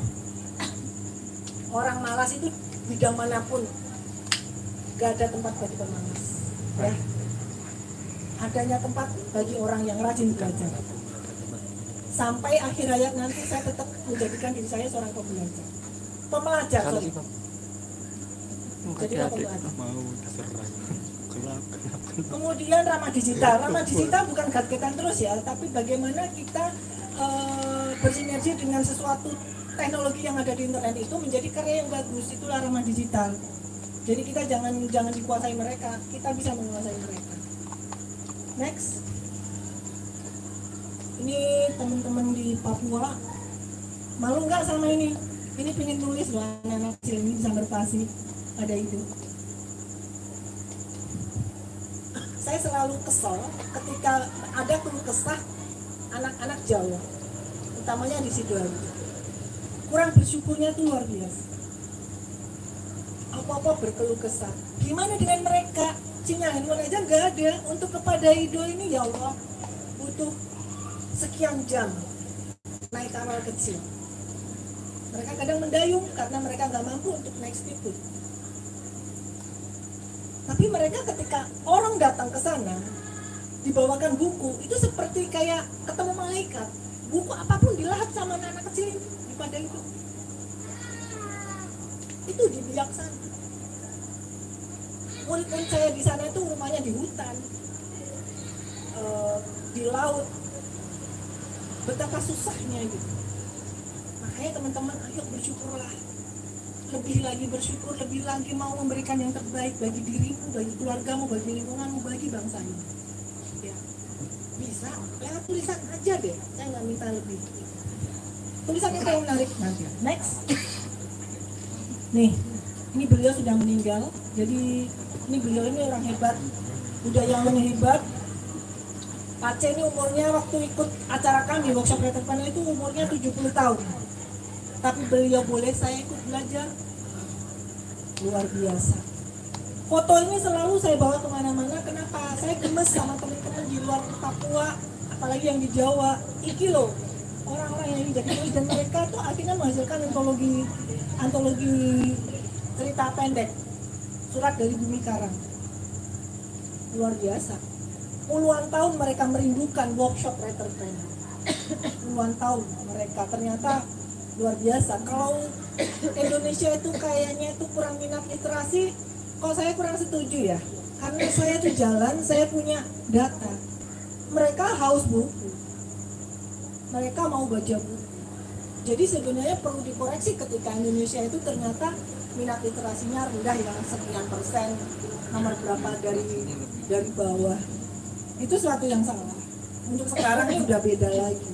S6: Orang malas itu bidang manapun gak ada tempat bagi pemalas ya. Adanya tempat bagi orang yang rajin belajar. Sampai akhir hayat nanti saya tetap menjadikan diri saya seorang pembelajar. Sorry. Jadi pembelajar. Kemudian ramah digital. Ramah digital bukan gadgetan terus ya, tapi bagaimana kita bersinergi dengan sesuatu teknologi yang ada di internet itu menjadi karya yang bagus. Itulah ramah digital. Jadi kita jangan dikuasai mereka, kita bisa menguasai mereka. Next. Ini teman-teman di Papua malu nggak sama ini? Ini pengen nulis loh, anak-anak kecil ini bisa berpasi ada itu. Saya selalu kesel ketika ada keluh kesah anak-anak Jawa, utamanya di Sidoarjo. Kurang bersyukurnya tuh luar biasa. Apa-apa berkeluh kesah. Gimana dengan mereka? Sinyal handphone aja nggak ada. Untuk kepada Ido ini ya Allah butuh sekian jam naik kapal kecil. Mereka kadang mendayung karena mereka nggak mampu untuk naik speedboat. Tapi mereka ketika orang datang ke sana dibawakan buku, itu seperti kayak ketemu malaikat. Buku apapun dilahap sama anak kecil di padang itu. Itu di bijaksana. Murid-murid saya di sana itu rumahnya di hutan, di laut. Betapa susahnya gitu. Makanya teman-teman ayo bersyukurlah. Lebih lagi bersyukur, lebih lagi mau memberikan yang terbaik bagi dirimu, bagi keluargamu, bagi lingkunganmu, bagi bangsa ini. Ya. Bisa, lewat tulisan aja deh, saya nggak minta lebih. Tulisan yang paling menarik nanti. Next. Nih, ini beliau sudah meninggal, jadi ini beliau ini orang hebat, budayawan hebat. Pak C ini umurnya waktu ikut acara kami, workshop writer panel itu umurnya 70 tahun. Tapi beliau boleh saya ikut belajar, luar biasa. Foto ini selalu saya bawa kemana-mana. Kenapa? Saya gemes sama teman-teman di luar Papua, apalagi yang di Jawa. Iki loh, orang-orang yang jadi tulis dan mereka tuh akhirnya menghasilkan antologi cerita pendek, Surat dari Bumi Karang. Luar biasa. Puluhan tahun mereka merindukan workshop writer panel. Puluhan tahun mereka ternyata luar biasa. Kalau Indonesia itu kayaknya itu kurang minat literasi, kok saya kurang setuju ya. Karena saya tuh jalan, saya punya data. Mereka haus buku. Mereka mau baca buku. Jadi sebenarnya perlu dikoreksi ketika Indonesia itu ternyata minat literasinya rendah ya, sekian persen, nomor berapa dari bawah. Itu suatu yang salah. Untuk sekarang ini udah beda lagi.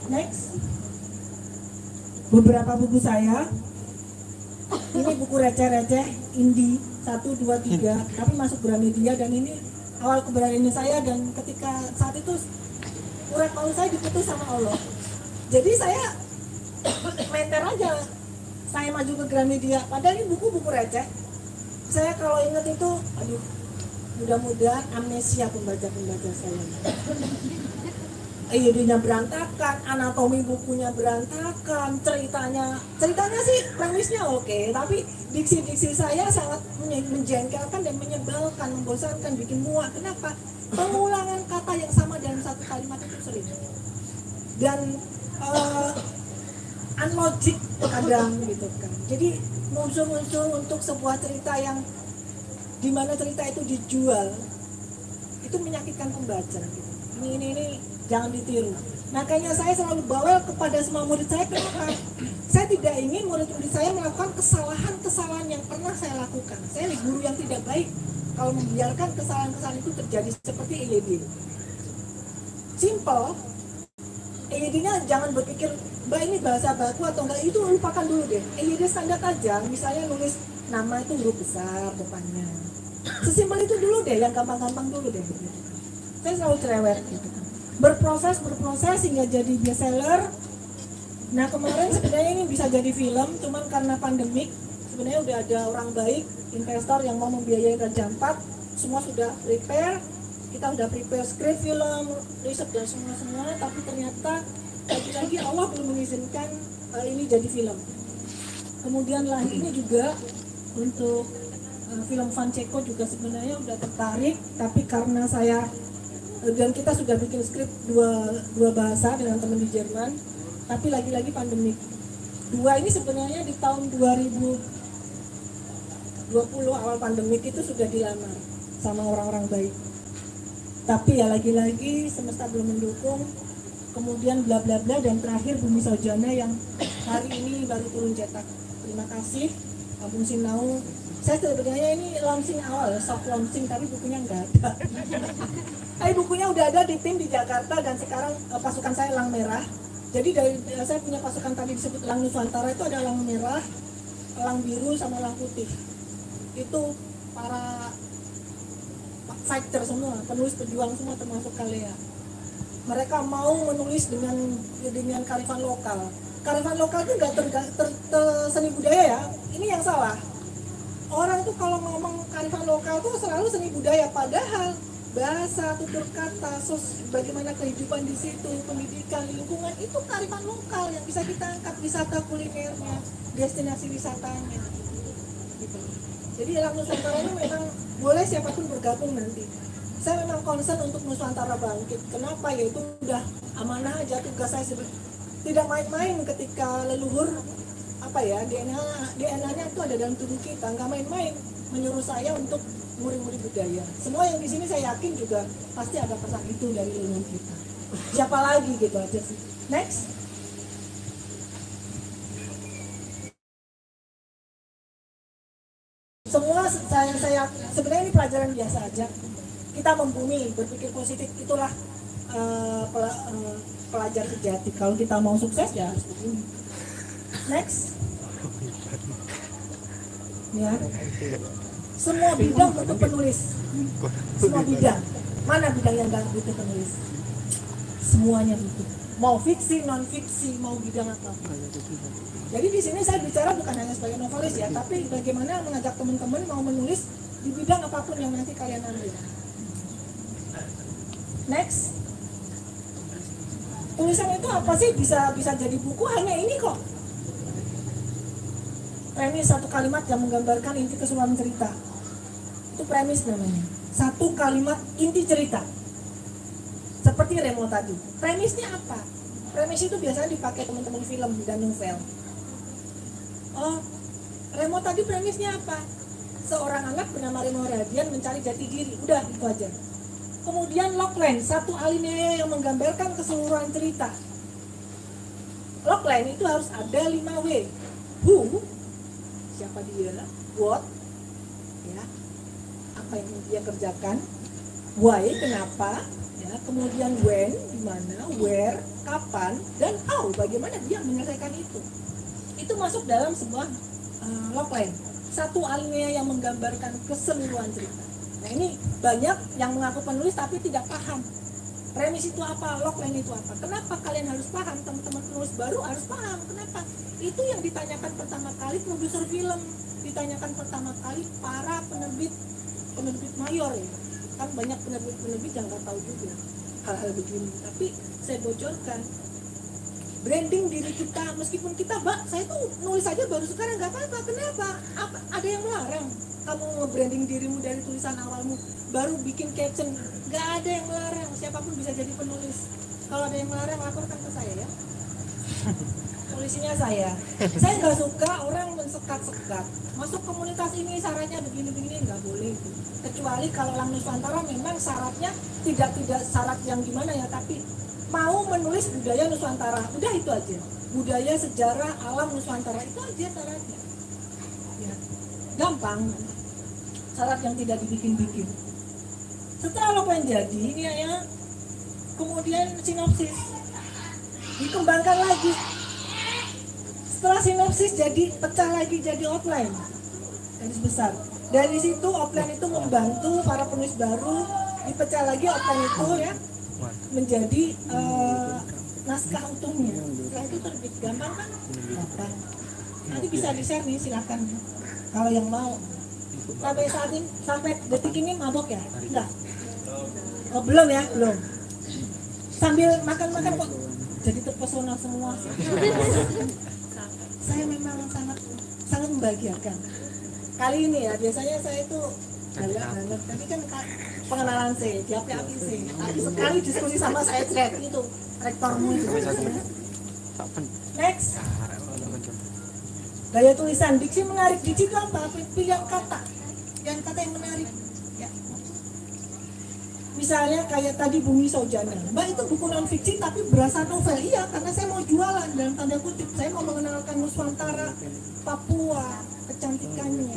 S6: Next. Beberapa buku saya, ini buku receh-receh, indie, 1, 2, 3, tapi masuk Gramedia, dan ini awal keberanian saya, dan ketika saat itu urat malu saya diputus sama Allah. Jadi saya menter aja, saya maju ke Gramedia, padahal ini buku-buku receh. Saya kalau inget itu, aduh, Mudah-mudahan amnesia pembaca-pembaca saya. Idenya berantakan, anatomi bukunya berantakan, ceritanya sih premisnya oke, tapi diksi-diksi saya sangat menjengkelkan dan menyebalkan, membosankan, bikin muak. Kenapa? Pengulangan kata yang sama dalam satu kalimat itu sering. Dan unlogic kadang gitu kan. Jadi muncul-muncul untuk sebuah cerita yang dimana cerita itu dijual, itu menyakitkan pembaca gitu. Ini jangan ditiru. Makanya saya selalu bawel kepada semua murid saya. Kenapa? Saya tidak ingin murid-murid saya melakukan kesalahan-kesalahan yang pernah saya lakukan. Saya guru yang tidak baik kalau membiarkan kesalahan-kesalahan itu terjadi seperti EYD. Simple. EYD-nya jangan berpikir, Mbak ini bahasa baku atau enggak, itu lupakan dulu deh. EYD standar aja, misalnya nulis nama itu huruf besar depannya. Sesimpel itu dulu deh, yang gampang-gampang dulu deh. Saya selalu cerewet gitu kan. Berproses hingga jadi bestseller. Nah kemarin sebenarnya ini bisa jadi film, cuman karena pandemik sebenarnya udah ada orang baik, investor yang mau membiayai Raja Ampat, semua sudah prepare, kita udah prepare script film, riset dan semua, tapi ternyata lagi-lagi Allah belum mengizinkan ini jadi film. Kemudian lah ini juga untuk film Van Ceko juga sebenarnya udah tertarik, tapi karena saya dan kita sudah bikin skrip dua bahasa dengan teman di Jerman, tapi lagi-lagi pandemik. Dua ini sebenarnya di tahun 2020 awal pandemik itu sudah dilamar sama orang-orang baik. Tapi ya lagi-lagi semesta belum mendukung, kemudian bla bla bla, dan terakhir Bumi Saujana yang hari ini baru turun cetak. Terima kasih Kampung Sinau. Saya sebenarnya ini launching awal, soft launching, tapi bukunya nggak ada. Tapi bukunya udah ada di tim di Jakarta, dan sekarang pasukan saya Elang Merah. Jadi dari saya punya pasukan tadi disebut Elang Nusantara, itu ada Elang Merah, Elang Biru, sama Elang Putih. Itu para fighter semua, penulis pejuang semua termasuk Kalea. Mereka mau menulis dengan kearifan lokal. Kearifan lokal itu nggak seni budaya ya, ini yang salah. Orang itu kalau ngomong kearifan lokal itu selalu seni budaya, padahal bahasa, tutur kata, bagaimana kehidupan di situ, pendidikan, lingkungan, itu kearifan lokal yang bisa kita angkat, wisata kulinernya, destinasi wisatanya. Gitu. Jadi Elang Nusantara ini memang boleh siapapun bergabung nanti. Saya memang concern untuk Nusantara bangkit. Kenapa? Ya itu udah amanah aja, tugas saya tidak main-main ketika leluhur DNA-nya itu ada dalam tubuh kita, nggak main-main menyuruh saya untuk muri-muri budaya. Semua yang di sini saya yakin juga pasti ada pesan itu dari leluhur kita. Siapa lagi gitu aja sih. Next. Semua saya sebenarnya ini pelajaran biasa aja. Kita membumi, berpikir positif, itulah pelajar sejati. Kalau kita mau sukses ya harus begini. Next. Ya. Semua bidang butuh penulis. Semua bidang. Mana bidang yang gak butuh penulis? Semuanya butuh. Mau fiksi, non fiksi, mau bidang apa. Jadi di sini saya bicara bukan hanya sebagai novelis ya, tapi bagaimana mengajak teman-teman mau menulis di bidang apapun yang nanti kalian ambil. Next. Tulisan itu apa sih? Bisa jadi buku, hanya ini kok. Premis satu kalimat yang menggambarkan inti keseluruhan cerita. Itu premis namanya. Satu kalimat inti cerita. Seperti Remo tadi. Premisnya apa? Premis itu biasanya dipakai teman-teman film dan novel. Oh, Remo tadi premisnya apa? Seorang anak bernama Remo Radian mencari jati diri. Udah, itu aja. Kemudian logline, satu alinea yang menggambarkan keseluruhan cerita. Logline itu harus ada 5W. Who, siapa dia? What, ya, apa yang dia kerjakan? Why, kenapa? Ya, kemudian when, di mana? Where, kapan? Dan how, bagaimana dia menyelesaikan itu? Itu masuk dalam sebuah logline. Satu alinea yang menggambarkan keseluruhan cerita. Nah ini banyak yang mengaku penulis tapi tidak paham. Premis itu apa, logline itu apa. Kenapa kalian harus paham, teman-teman penulis baru harus paham. Kenapa? Itu yang ditanyakan pertama kali produser film. Ditanyakan pertama kali para penerbit mayor ya. kan banyak penerbit yang nggak tahu juga hal-hal begini, tapi saya bocorkan branding diri kita. Meskipun kita, Mbak, saya tuh nulis aja baru sekarang, nggak apa-apa. Kenapa? Ada yang melarang kamu nge-branding dirimu dari tulisan awalmu, baru bikin caption? Nggak ada yang melarang, siapapun bisa jadi penulis. Kalau ada yang melarang, laporkan ke saya ya. Polisinya saya nggak suka orang mensekat-sekat. Masuk komunitas ini syaratnya begini-begini, nggak boleh. Kecuali kalau Lang Nusantara memang syaratnya tidak syarat yang gimana ya, tapi mau menulis budaya Nusantara, udah itu aja. Budaya, sejarah, alam Nusantara, itu aja syaratnya. Ya, gampang. Syarat yang tidak dibikin-bikin. Setelah apa yang jadi, ini ya, kemudian sinopsis dikembangkan lagi. Setelah sinopsis jadi pecah lagi jadi outline garis besar. Dari situ outline itu membantu para penulis baru, dipecah lagi outline itu ya menjadi naskah utuhnya. Setelah itu terbit. Gampang kan? Gampang. Nanti bisa di-share nih, silakan kalau yang mau. Sampai saat ini, sampai detik ini mabok ya? Enggak? Oh, belum ya? Belum. Sambil makan-makan kok jadi terpesona semua. Saya memang sangat membahagiakan. Kali ini ya, biasanya saya itu galak banget, tapi kan pengenalan saya, diapi-api sih. Tapi sekali diskusi sama saya thread itu, rektormu itu. Next. Gaya tulisan, diksi menarik. Diksi itu apa? Pilihan kata yang menarik. Ya. Misalnya kayak tadi Bumi Sojana, Mbak, itu buku non fiksi tapi berasa novel. Iya, karena saya mau jualan dalam tanda kutip. Saya mau mengenalkan Nusantara, Papua, kecantikannya,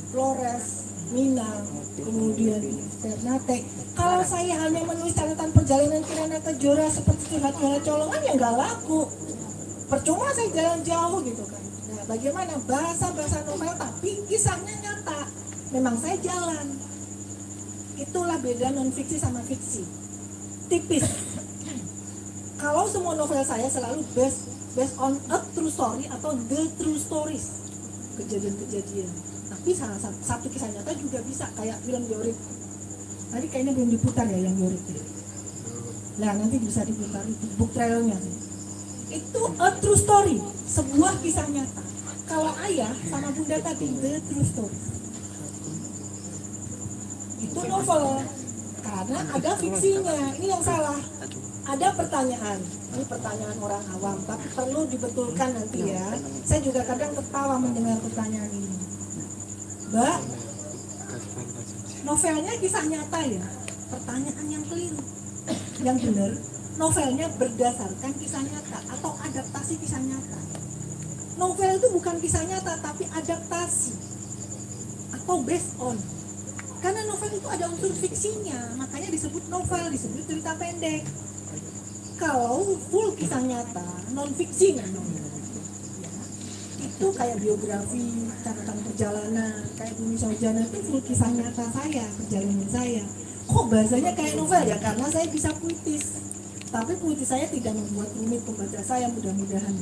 S6: Flores, Minang, kemudian Ternate. Kalau saya hanya menulis catatan perjalanan Kirana Kejora seperti curhat Muara Colongan, ya nggak laku. Percuma saya jalan jauh gitu kan. Nah, bagaimana bahasa novel tapi kisahnya nyata. Memang saya jalan. Itulah beda non fiksi sama fiksi. Tipis. Kalau semua novel saya selalu based on a true story atau the true stories, kejadian-kejadian. Tapi salah satu kisah nyata juga bisa, kayak film Yorik. Tadi kayaknya belum diputar ya yang Yorik. Nah, nanti bisa diputar itu book trailernya sih. Itu a true story, sebuah kisah nyata. Kalau Ayah sama Bunda tadi the true story. Itu novel karena ada fiksinya. Ini yang salah. Ada pertanyaan, ini pertanyaan orang awam, tapi perlu dibetulkan nanti ya. Saya juga kadang ketawa mendengar pertanyaan ini. Mbak, novelnya kisah nyata ya? Pertanyaan yang keliru. Yang benar, novelnya berdasarkan kisah nyata atau adaptasi kisah nyata. Novel itu bukan kisah nyata tapi adaptasi atau based on. Karena novel itu ada unsur fiksinya, makanya disebut novel, disebut cerita pendek. Kalau full kisah nyata, non fiksi namanya. Itu kayak biografi, catatan perjalanan, kayak Bumi Sojana itu full kisah nyata saya, perjalanan saya. Kok bahasanya kayak novel ya? Karena saya bisa puitis. Tapi puitis saya tidak membuat rumit pembaca saya, mudah-mudahan.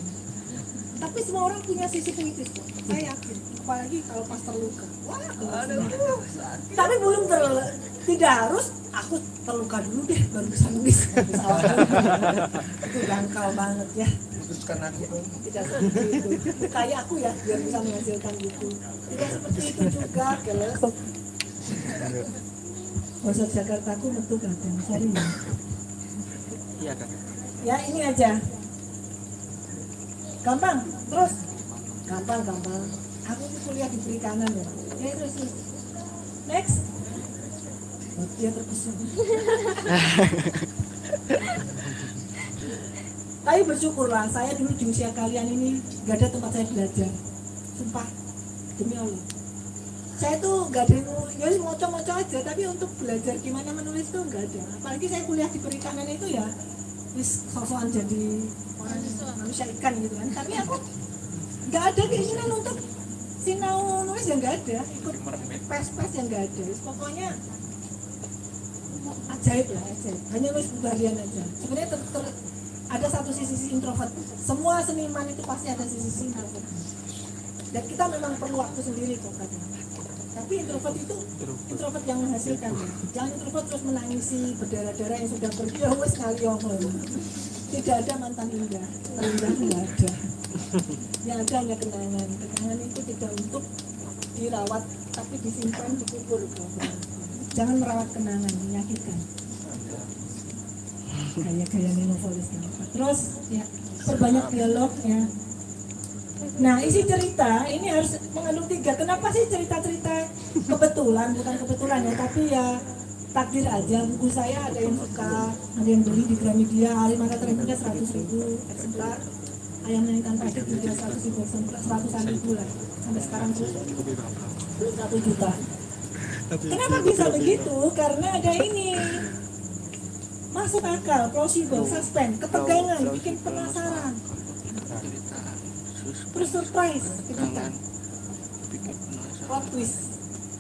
S6: Tapi semua orang punya sisi puitis kok, saya yakin. Apalagi kalau pas terluka. Wah, tapi belum tidak harus aku terluka dulu deh baru bisa nulis. Itu dangkal banget ya.
S3: Putuskan aku dong.
S6: Tidak seperti itu. Kayak aku ya biar bisa menghasilkan buku. Tidak seperti itu juga, keles. Bahasa Jakarta aku metu kadang, sorry ya.
S5: Iya kan.
S6: Ya ini aja. Gampang, terus gampang. Aku tuh kuliah di perikanan ya. Ya terus. Next. Oh, dia terpesona. Tapi bersyukurlah, saya dulu di usia kalian ini gak ada tempat saya belajar. Sumpah, demi Allah. Saya tuh gak ada ya ngocok-ngocok aja, tapi untuk belajar gimana menulis tuh gak ada. Apalagi saya kuliah di perikanan itu ya, wis sosokan jadi orang manusia ikan gitu kan. Tapi aku gak ada keinginan untuk sinau nulis yang gak ada, ikut pes-pes yang gak ada. Pokoknya ajaib lah, ajaib. Hanya nulis bubahan aja. Sebenarnya ada satu sisi introvert. Semua seniman itu pasti ada sisi introvert. Dan kita memang perlu waktu sendiri kok kadang. Tapi introvert itu introvert yang menghasilkan. Jangan introvert terus menangisi berdarah-darah yang sudah pergi ya wes ngaliong. Tidak ada mantan indah, terindah tidak ada. Yang ada hanya kenangan. Kenangan itu tidak untuk dirawat, tapi disimpan, dikubur. Jangan merawat kenangan, menyakitkan. Gaya-gaya Nenopolis. Terus ya, perbanyak dialog ya. Nah, isi cerita ini harus mengandung 3. Kenapa sih cerita-cerita kebetulan, bukan kebetulan ya, tapi ya takdir aja. Buku saya ada yang suka, ada yang beli di Gramedia, hari maka terima 100.000 eksemplar. Ayam nyanyikan paket juga 100.000 eksemplar, 100-an ribu lah. Sampai sekarang terus belum 1 juta. Kenapa bisa begitu? Karena ada ini. Masuk akal, plausible, suspense, ketegangan, bikin penasaran. Terus surprise, kejutan. Plot twist,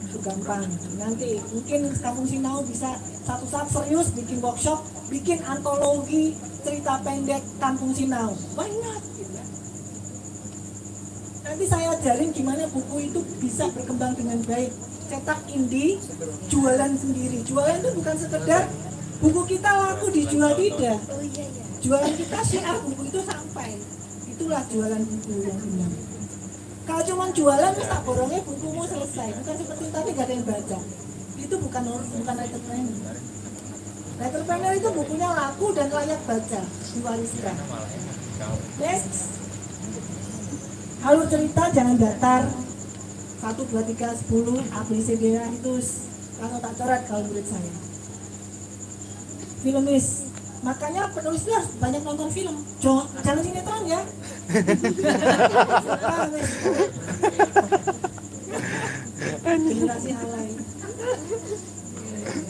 S6: itu gampang. Nanti mungkin Kampung Sinau bisa satu saat serius bikin workshop, bikin antologi cerita pendek Kampung Sinau. Why not? Nanti saya ajarin gimana buku itu bisa berkembang dengan baik. Cetak indie, jualan sendiri. Jualan itu bukan sekedar buku kita laku dijual, tidak. Jualan kita syiar buku itu sampai. Itulah jualan buku yang benar. Kalau cuma jualan terus tak borongnya bukumu selesai, bukan seperti itu tapi gak ada yang baca. Itu bukan writer planner. Writer planner itu bukunya laku dan layak baca, diwariskan. Next, alur cerita jangan datar. 1, 2, 3, 10, ABCD itu kalau tak coret kalau menurut saya. Filmis, makanya penulis itu harus banyak nonton film. Jangan sinetron ya. Generasi alay.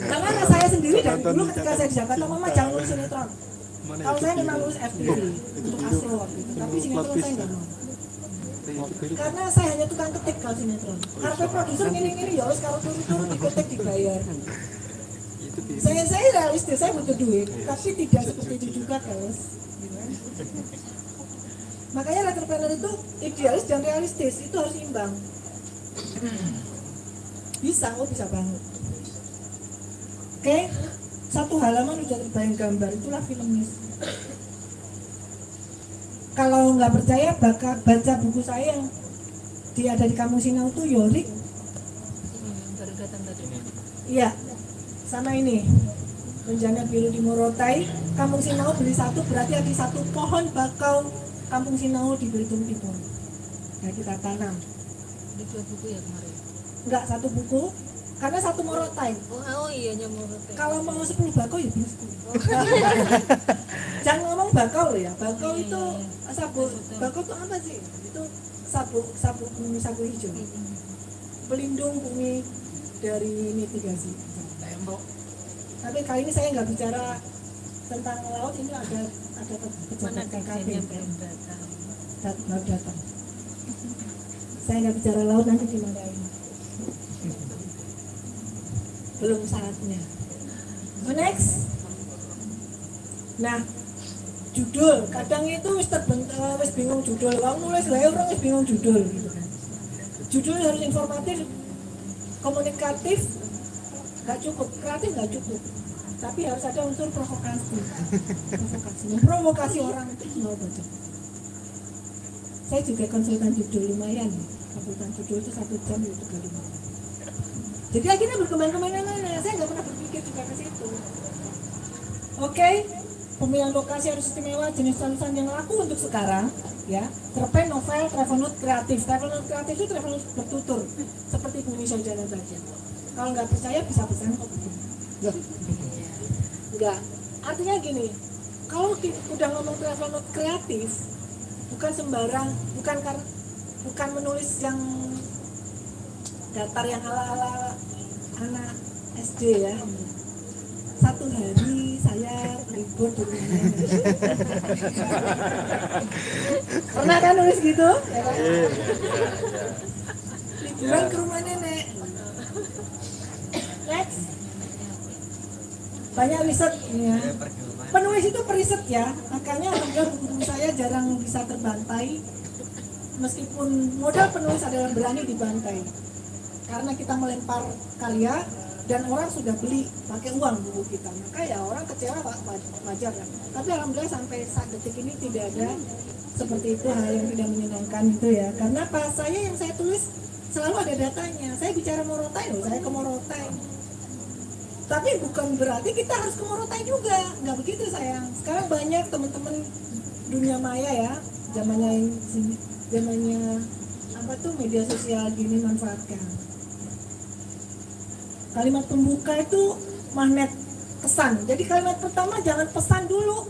S6: Karena anak saya sendiri dari dulu ketika saya di Jakarta, mama jangan nulis sinetron. Kalau saya memang nulis FTV untuk Astro, tapi sinetron saya nggak mau. Karena saya hanya tukang ketik kalau sinetron. Karena produser gini-gini ya harus kalau turun-turun diketik dibayar. Saya realistis, saya butuh duit, tapi tidak seperti itu juga guys. Makanya writer planner itu idealis dan realistis, itu harus imbang. Bisa banget. Oke, 1 halaman udah terbayang gambar, itulah filmis. Kalau nggak percaya, baca buku saya yang dia ada di Kampung Sinau tuh Yorik. Iya, sama ini. Menjana biru di Morotai, Kampung Sinau beli 1 berarti ada 1 pohon bakau Kampung Sinau di Belitung Timur. Nah, kita tanam.
S7: Ada 2 buku ya kemarin?
S6: Enggak, 1 buku. Karena 1 Morotai.
S7: Oh iya, Morotai.
S6: Kalau mau 10 bakau ya beli 10. Jangan ngomong bakau ya. Bakau itu sabuk. Bakau itu apa sih? Itu sabuk bumi sagu hijau. Pelindung bumi dari mitigasi. Tembok. Tapi kali ini saya nggak bicara tentang laut, ini ada pejabat KKP baru datang. Saya nggak bicara laut, nanti dimarahin. Belum saatnya. Next. Nah, judul kadang itu wis bingung judul. Kalau nulis lah orang wis bingung judul gitu kan. Judul harus informatif, komunikatif, nggak cukup, kreatif nggak cukup. Tapi harus ada unsur provokasi, memprovokasi orang untuk mau baca. Saya juga konsultan judul lumayan, konsultan judul itu 1 jam itu 35. Jadi akhirnya berkembang kemana-mana. Saya nggak pernah berpikir juga ke situ. Oke, pemilihan lokasi harus istimewa, jenis tulisan yang laku untuk sekarang, ya. Cerpen, novel, travel note kreatif. Travel note kreatif itu travel note bertutur, seperti Bumi Saujana saja. Kalau nggak percaya bisa pesan kok. Enggak. Artinya gini, kalau udah ngomong travel note kreatif, bukan sembarang, bukan menulis yang datar yang ala-ala anak SD ya. 1 hari saya libur di rumah nenek. Pernah kan nulis gitu? Liburan ke rumah nenek. Next. Banyak riset ya. Penulis itu periset ya. Makanya buku saya jarang bisa terbantai. Meskipun modal penulis adalah berani dibantai. karena kita melempar karya dan orang sudah beli pakai uang buku kita, maka ya orang kecewa wajar kan. Tapi alhamdulillah sampai saat detik ini tidak ada seperti itu, hal yang tidak menyenangkan itu ya. Karena apa? Saya yang saya tulis selalu ada datanya. Saya bicara Morotai loh, saya ke Morotai. Tapi bukan berarti kita harus ke Morotai juga, nggak begitu sayang. Sekarang banyak teman-teman dunia maya ya, zamannya apa tuh media sosial gini, manfaatkan. Kalimat pembuka itu magnet kesan. Jadi kalimat pertama jangan pesan dulu.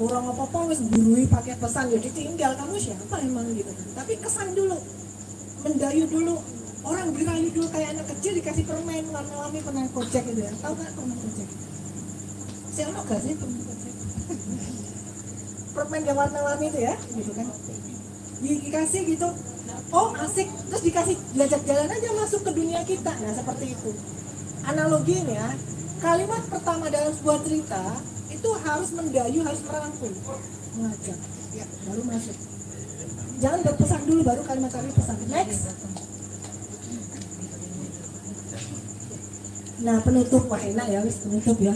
S6: Orang apa-apa wis gurui pakai pesan, jadi tinggal kamu siapa emang gitu kan. Tapi kesan dulu, mendayu dulu. Orang dirayu dulu kayak anak kecil dikasih permen warna-warni permen kocek gitu ya. Tahu nggak permen kocek? Siapa nggak sih permen kocek? Permen yang warna-warni itu ya, gitu kan? Dikasih gitu, oh asik, terus dikasih diajak jalan aja masuk ke dunia kita. Nah seperti itu. Analoginya, kalimat pertama dalam sebuah cerita itu harus mendayu, harus merangkul, mengajak, ya baru masuk. Jangan berpesan dulu baru kalimat pesan. Next. Nah penutup, wah enak ya, wis penutup ya.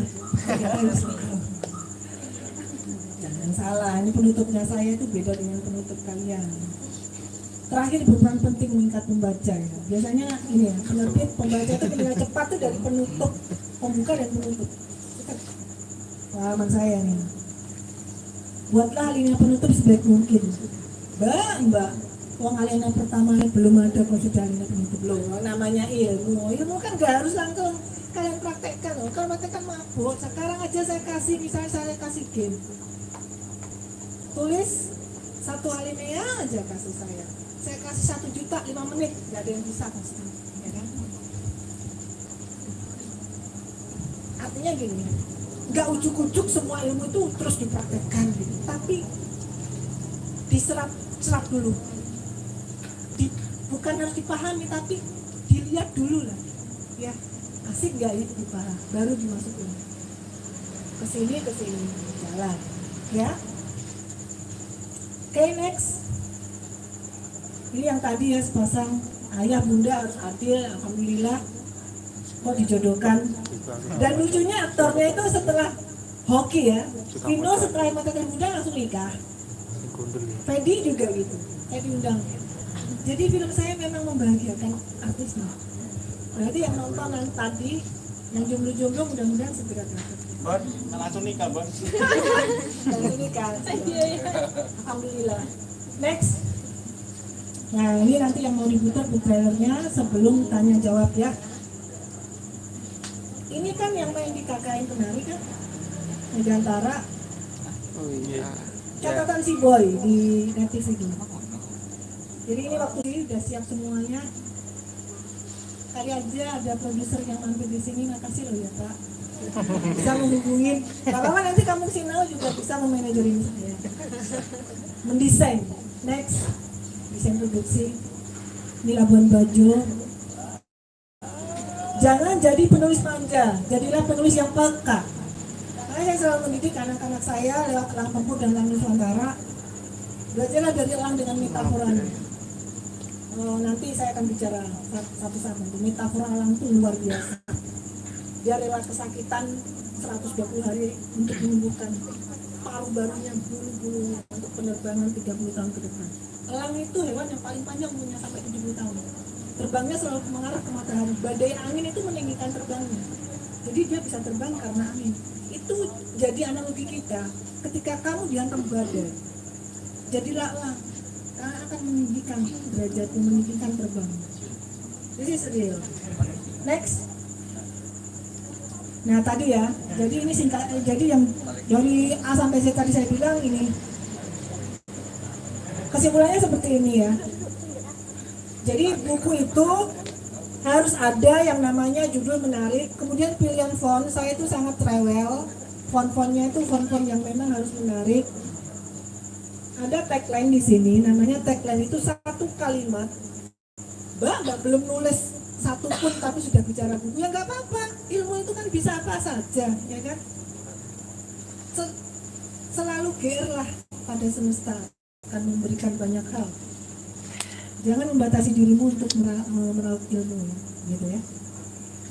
S6: Jangan salah, ini penutupnya saya itu beda dengan penutup kalian. Terakhir berperan penting mengikat pembaca ya. Biasanya ini ya, penerbit pembaca itu dengan cepat tuh dari penutup, pembuka dan penutup. Pengalaman saya nih. Buatlah alinea penutup sebaik mungkin. Mbak, uang alinea pertama belum ada kok sudah alinea penutup loh. Namanya ilmu kan gak harus langsung kalian praktekkan loh. Kalau praktekkan mabuk. Sekarang aja saya kasih, misalnya saya kasih game. Tulis satu alinea aja kasih saya. Saya kasih 1 juta 5 menit, gak ada yang bisa pasti, ya kan? Artinya gini, gak ujuk-ujuk semua ilmu itu terus dipraktekkan gitu, tapi diserap dulu. Bukan harus dipahami, tapi dilihat dulu lah, ya asik gak itu dipahami, baru dimasukin. Kesini jalan, ya. Oke, next. Ini yang tadi ya, sepasang ayah bunda harus adil, alhamdulillah kok dijodohkan. Dan lucunya aktornya itu setelah hoki ya, Vino setelah mata bunda langsung nikah. Fedi juga gitu, saya diundang. Jadi film saya memang membahagiakan artisnya. Berarti yang nonton yang tadi, yang jomblo-jomblo mudah-mudahan segera dapat.
S3: Bon, langsung nikah, Bon.
S6: Langsung nikah. Alhamdulillah. Next. Nah ini nanti yang mau diputar di trailernya sebelum tanya jawab ya. Ini kan yang main di KKN Penari kan, Nugantara.
S5: Oh iya.
S6: Catatan si Boy di Net-TV dulu. Jadi ini waktu ini udah siap semuanya. Kali aja ada produser yang mampir di sini, makasih loh ya Pak. Bisa menghubungin. Kalau nanti kamu Sinau juga bisa memanajerin saya. Mendesain. Next. Desain produksi di Labuan Bajo. Jangan jadi penulis manja, jadilah penulis yang peka. Karena saya selalu mendidik anak-anak saya lewat Elang Tempur dan Elang Nusantara. Belajarlah dari elang dengan metaforanya. Nanti saya akan bicara satu-satu. Metafora elang itu luar biasa. Dia rela kesakitan 120 hari untuk menyembuhkan paru barunya, bulu-bulunya untuk penerbangan 30 tahun ke depan. Elang itu hewan yang paling panjang umurnya sampai 70 tahun. Terbangnya selalu mengarah ke matahari. Badai angin itu meninggikan terbangnya. Jadi dia bisa terbang karena angin. Itu jadi analogi kita. Ketika kamu dihantam badai, jadilah elang. Karena akan meninggikan derajatmu, meninggikan terbang. This is real. Next. Nah tadi ya, jadi ini singkat. Jadi yang dari A sampai Z tadi saya bilang ini. Kesimpulannya seperti ini ya. Jadi buku itu harus ada yang namanya judul menarik, kemudian pilihan font. Saya itu sangat rewel. Font-fontnya itu font-font yang memang harus menarik. Ada tagline di sini, namanya tagline itu satu kalimat. Mbak belum nulis satu pun tapi sudah bicara buku, ya nggak apa-apa. Ilmu itu kan bisa apa saja, ya kan? Selalu GR lah pada semesta akan memberikan banyak hal. Jangan membatasi dirimu untuk meraup ilmu, gitu ya.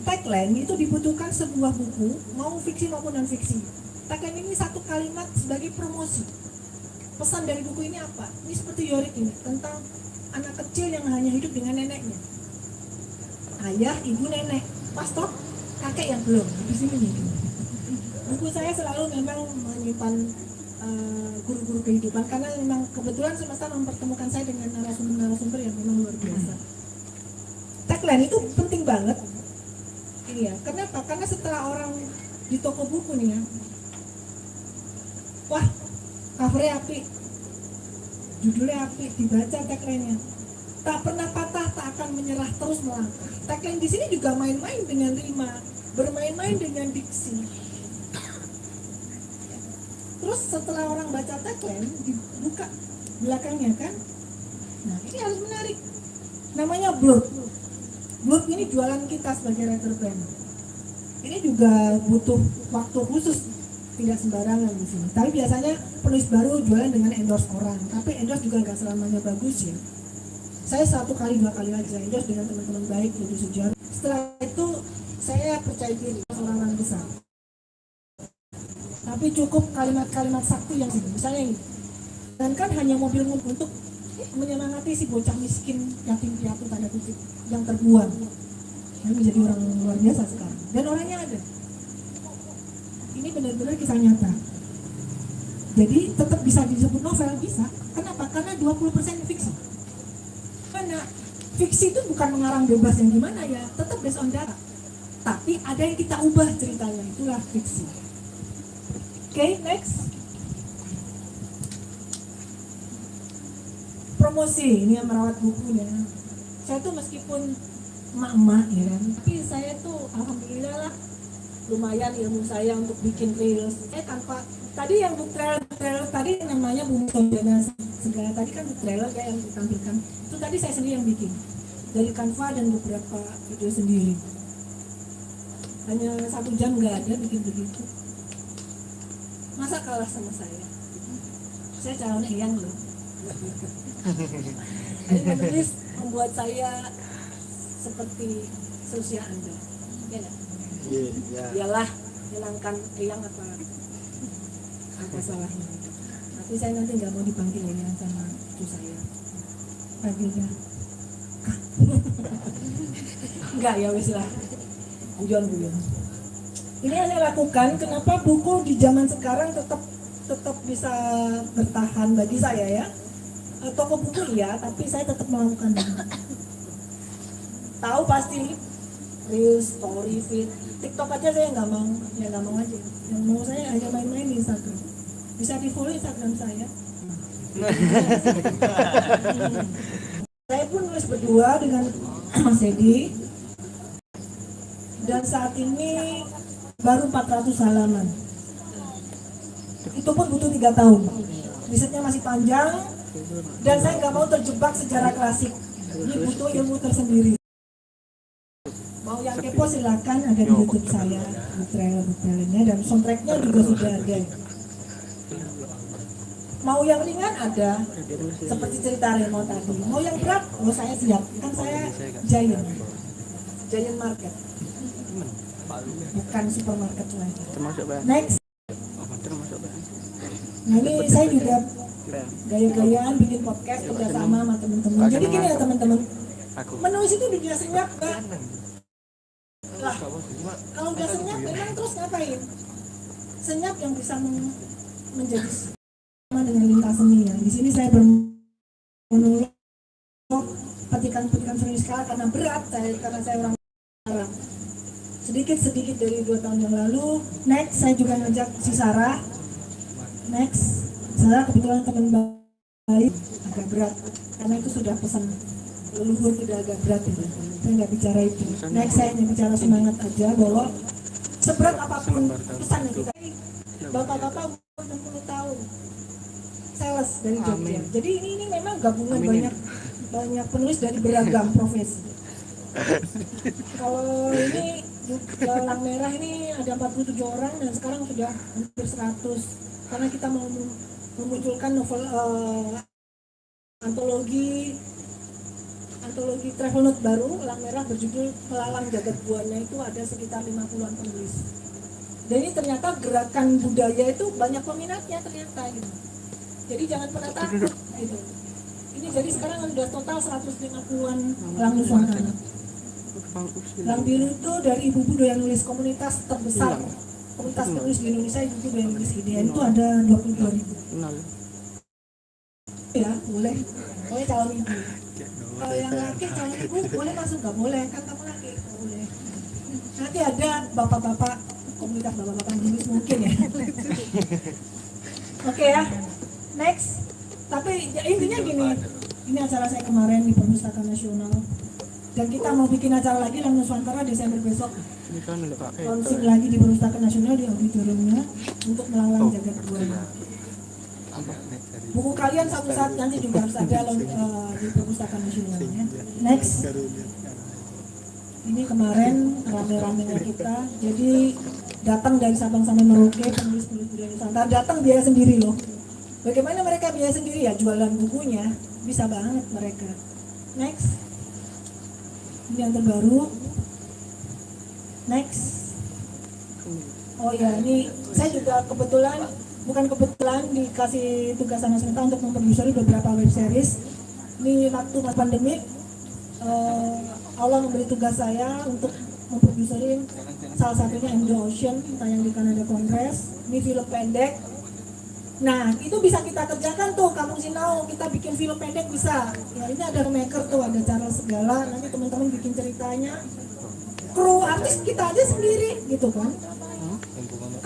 S6: Tagline itu dibutuhkan sebuah buku, mau fiksi maupun non fiksi. Tagline ini satu kalimat sebagai promosi. Pesan dari buku ini apa? Ini seperti Yorik ini, tentang anak kecil yang hanya hidup dengan neneknya. Ayah, ibu, nenek. Pas toh, kakek yang belum. Di sini nih. Buku saya selalu memang menyimpan guru-guru kehidupan, karena memang kebetulan semesta mempertemukan saya dengan narasumber-narasumber yang memang luar biasa. Tagline itu penting banget. Ini ya, kenapa? Karena setelah orang di toko buku nih ya, wah, covernya api, judulnya api, dibaca tagline-nya. Tak pernah patah, tak akan menyerah, terus melangkah. Tagline di sini juga main-main dengan rima, bermain-main dengan diksi. Terus setelah orang baca tagline, dibuka belakangnya kan. Nah, ini harus menarik. Namanya blurb. Blurb ini jualan kita sebagai writer brand. Ini juga butuh waktu khusus, tidak sembarangan di sini. Tapi biasanya penulis baru jualan dengan endorse orang. Tapi endorse juga nggak selamanya bagus ya. Saya 1 kali 2 kali aja endorse dengan teman-teman baik di sejarah. Setelah itu saya percaya diri orang-orang besar. Tapi cukup kalimat-kalimat sakti yang misalnya ini. Dan kan hanya mobil untuk menyemangati si bocah miskin yatim piatu tanda kutip yang terbuang. Yang menjadi orang luar biasa sekarang. Dan orangnya ada. Ini benar-benar kisah nyata. Jadi tetap bisa disebut novel, bisa. Kenapa? Karena 20% fiksi. Karena fiksi itu bukan mengarang bebas yang gimana ya, tetap based on data. Tapi ada yang kita ubah ceritanya, itulah fiksi. Oke, next. Promosi, ini yang merawat bukunya. Saya tuh meskipun emak-emak ya kan, tapi saya tuh alhamdulillah lah lumayan ilmu saya untuk bikin reels. Tanpa tadi yang book trailer tadi namanya Bumi Sojana segala tadi kan book trailer ya yang ditampilkan. Itu tadi saya sendiri yang bikin dari Canva dan beberapa video sendiri. Hanya 1 jam nggak ada bikin begitu. Masa kalah sama saya? Saya calon Eyang loh. Ini menulis membuat saya seperti seusia Anda. Ya nggak? Iyalah, hilangkan Eyang apa salahnya? Tapi saya nanti nggak mau dipanggil Eyang sama cucu saya. Panggilnya Kak. Enggak ya wis lah. Guyon. Ini yang saya lakukan. Kenapa buku di zaman sekarang tetap bisa bertahan bagi saya ya? Toko buku iya, tapi saya tetap melakukan ini. Tahu pasti reels, story, feed, TikTok aja saya nggak mau aja. Yang mau saya hanya main-main di Instagram. Bisa di follow Instagram saya. Saya pun nulis berdua dengan Mas Edi. Dan saat ini baru 400 halaman. Itu pun butuh 3 tahun. Risetnya masih panjang. Dan saya nggak mau terjebak sejarah klasik. Ini butuh ilmu tersendiri. Mau yang kepo silakan, ada di YouTube saya, di trailer-trailernya, dan soundtracknya juga sudah ada. Mau yang ringan ada, seperti cerita Remo tadi. Mau yang berat, saya siap. Kan saya Giant Market, bukan supermarket lagi. Next. Nah ini saya juga gaya-gayaan bikin podcast kerjasama sama teman-teman. Jadi gini ya teman-teman, menulis itu dunia senyap Kak. Lah, kalau udah senyap memang terus ngapain? Senyap yang bisa menjadi sama dengan lintas seni ya. Di sini saya menulis petikan-petikan seni skala karena berat karena saya orang Arab. Sedikit dari 2 tahun yang lalu. Next, saya juga ngajak si Sarah. Next, Sarah kebetulan teman baik, agak berat karena itu sudah pesan leluhur, tidak agak berat ya. Saya nggak bicara itu. Next, saya hanya bicara semangat aja bahwa seberat apapun pesan yang kita, bapak-bapak umur 60 tahun sales dari Jogja. Jadi ini memang gabungan banyak penulis dari beragam profesi. Kalau ini Lang Merah ini ada 47 orang dan sekarang sudah hampir 100 karena kita mau memunculkan novel antologi antologi travel note baru Elang Merah berjudul Melalang Jagat Buana itu ada sekitar 50-an penulis. Dan ini ternyata gerakan budaya itu banyak peminatnya ternyata gitu. Jadi jangan pernah takut gitu. Ini jadi sekarang sudah total 150-an Elang Nusantara. Elang Biru itu dari ibu-ibu doyan nulis, komunitas terbesar komunitas penulis di Indonesia, ibu-ibu doyan nulis IDN itu ada 22.000. Ya boleh, boleh calon ibu. Kalau yang laki calon ibu boleh masuk, nggak boleh kan kamu laki, nggak boleh. Nanti ada bapak-bapak komunitas bapak-bapak nulis mungkin ya. Oke ya, next. Tapi ya, intinya gini, ini acara saya kemarin di Perpustakaan Nasional dan kita mau bikin acara lagi Elang Nusantara Desember besok. Launching lagi di Perpustakaan Nasional di auditoriumnya untuk Melalang Jagat Buana. Buku kalian satu saat nanti juga harus ada di Perpustakaan Nasional ya. Next. Ini kemarin rame-ramenya kita, jadi datang dari Sabang sampai Merauke penulis-penulis budaya Nusantara datang biaya sendiri loh. Bagaimana mereka biaya sendiri ya, jualan bukunya bisa banget mereka. Next. Ini yang terbaru. Next. Oh ya, ini saya juga bukan kebetulan dikasih tugas sama Smita untuk memproduksi beberapa web series. Ini waktu pandemi, Allah memberi tugas saya untuk memproduksi salah satunya Indo Ocean, tayang di Kanada Congress. Ini film pendek. Nah, itu bisa kita kerjakan tuh, Kampung Sinau, kita bikin film pendek bisa. Ya ini ada maker tuh, ada cara segala, nanti teman-teman bikin ceritanya. Kru artis kita aja sendiri gitu kan.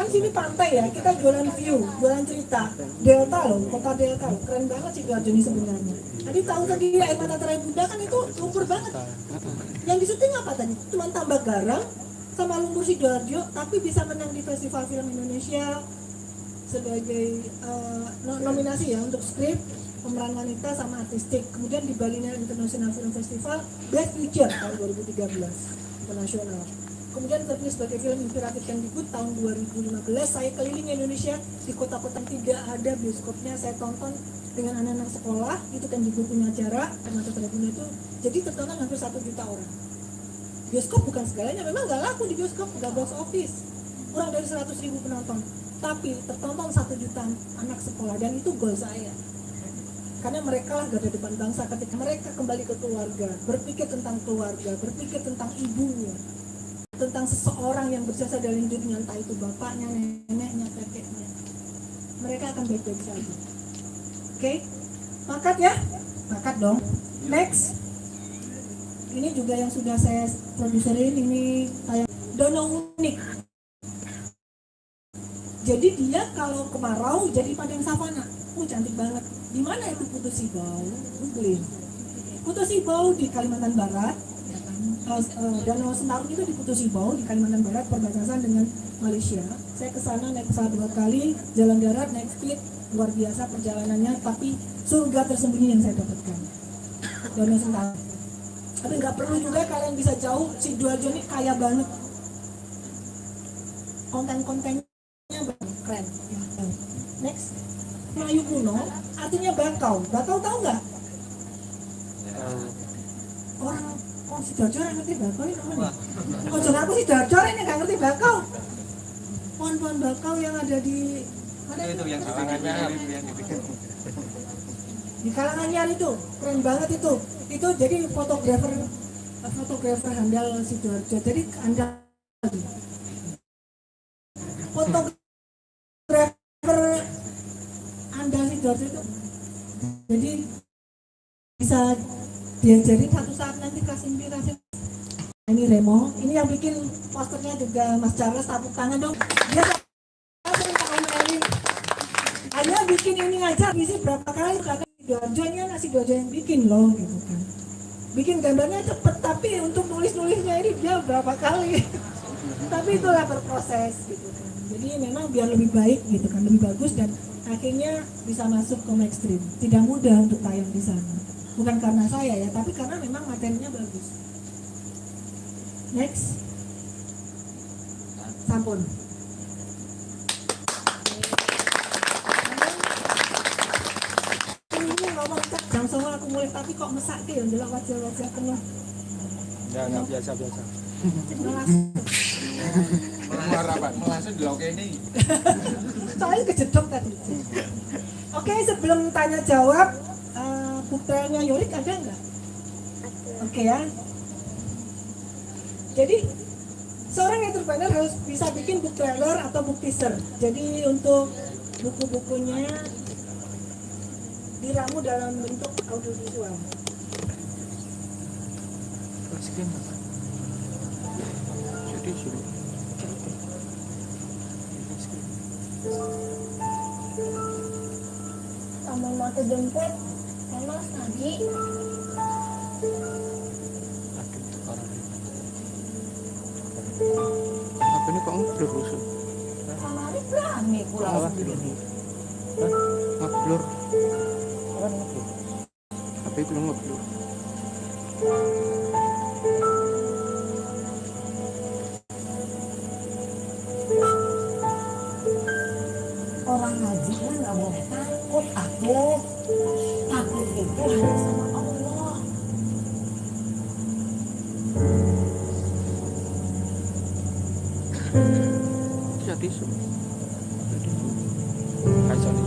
S6: Kan sini pantai ya, kita jualan view, jualan cerita. Delta loh, kota Delta loh, keren banget sih Sidoarjo ini sebenarnya. Tadi tahu tadi Air Mata Terai Bunda kan itu lumpur banget. Yang disuting apa tadi? Cuma tambah garam sama lumpur Sidoarjo, tapi bisa menang di Festival Film Indonesia sebagai nominasi ya untuk skrip, pemeran wanita sama artistik. Kemudian di Bali International Film Festival Best Picture tahun 2013 nasional. Kemudian terpilih sebagai film inspiratif Kemdikbud tahun 2015. Saya keliling Indonesia di kota-kota yang tidak ada bioskopnya, saya tonton dengan anak-anak sekolah. Itu Kemdikbud punya acara Mata Terai Bunda itu, jadi tertonton hampir 1 juta orang. Bioskop bukan segalanya, memang nggak laku di bioskop, nggak box office, kurang dari 100.000 penonton. Tapi tertonton 1 juta anak sekolah, dan itu goal saya. Karena mereka lah garda depan bangsa. Ketika mereka kembali ke keluarga, berpikir tentang keluarga, berpikir tentang ibunya, tentang seseorang yang berjasa dalam hidupnya, entah itu bapaknya, neneknya, kakeknya, mereka akan baik-baik saja. Oke? Makat ya? Makat dong. Next. Ini juga yang sudah saya produserin, ini kayak Danau Unik. Jadi dia kalau kemarau jadi padang savana. Cantik banget. Di mana itu Putus Sibau? Googling. Putus Sibau di Kalimantan Barat. Ya kan? Danau Sentarung itu di Putus Sibau di Kalimantan Barat, perbatasan dengan Malaysia. Saya ke sana naik pesawat 2 kali, jalan darat, naik speed, luar biasa perjalanannya. Tapi surga tersembunyi yang saya dapatkan. Danau Sentarung. Tapi nggak perlu juga kalian bisa jauh. Sidoarjo ini kaya banget. Konten-kontennya keren. Next. Melayu kuno artinya bakau. Bakau tahu nggak? Orang Sidoarjo ngerti bakau ini namanya. Kocok aku Sidoarjo ini nggak ngerti bakau. Pohon-pohon bakau yang ada di mana itu? Yang di Karanganyar itu keren banget itu. Itu jadi fotografer handal Sidoarjo. Jadi handal fotografer handal Sidoarjo itu. Jadi bisa diajarin satu saat nanti kasih inspirasi. Ini Remo, ini yang bikin posternya juga Mas Charles, tepuk tangan dong. Dia sering ngomelin. Hanya bikin ini aja, isi berapa kali karena Sidoarjonya Sidoarjo yang bikin loh gitu kan. Bikin gambarnya cepet, tapi untuk nulis-nulisnya ini dia berapa kali. Tapi itulah berproses gitu kan. Jadi memang biar lebih baik gitu kan, lebih bagus dan akhirnya bisa masuk ke mainstream. Tidak mudah untuk tayang di sana. Bukan karena saya ya, tapi karena memang materinya bagus. Next. Sampun. Ini ngomong Jam 09.00 aku mulai tapi kok mesake ya ndelok wajah-wajah penuh.
S3: Enggak biasa.
S6: Melas.
S8: Melasnya di loke ini.
S6: Soalnya kejedok tadi. Oke, sebelum tanya jawab, putranya Yorik ada nggak? Oke ya. Jadi seorang entrepreneur harus bisa bikin book trailer atau book teaser. Jadi untuk buku-bukunya diramu dalam bentuk audiovisual.
S5: Jadi suruh.
S9: Sama mata jemput, emang tadi
S5: Apa ini kok ngeblur rusuh?
S9: kemarin berani pulang
S5: Apa?
S9: sendiri.
S5: Ngeblur. HP ku ngeblur.
S9: Orang ngaji kan nggak boleh takut, aku takut itu hanya sama Allah.
S5: Jadi su.
S3: Kacau nih.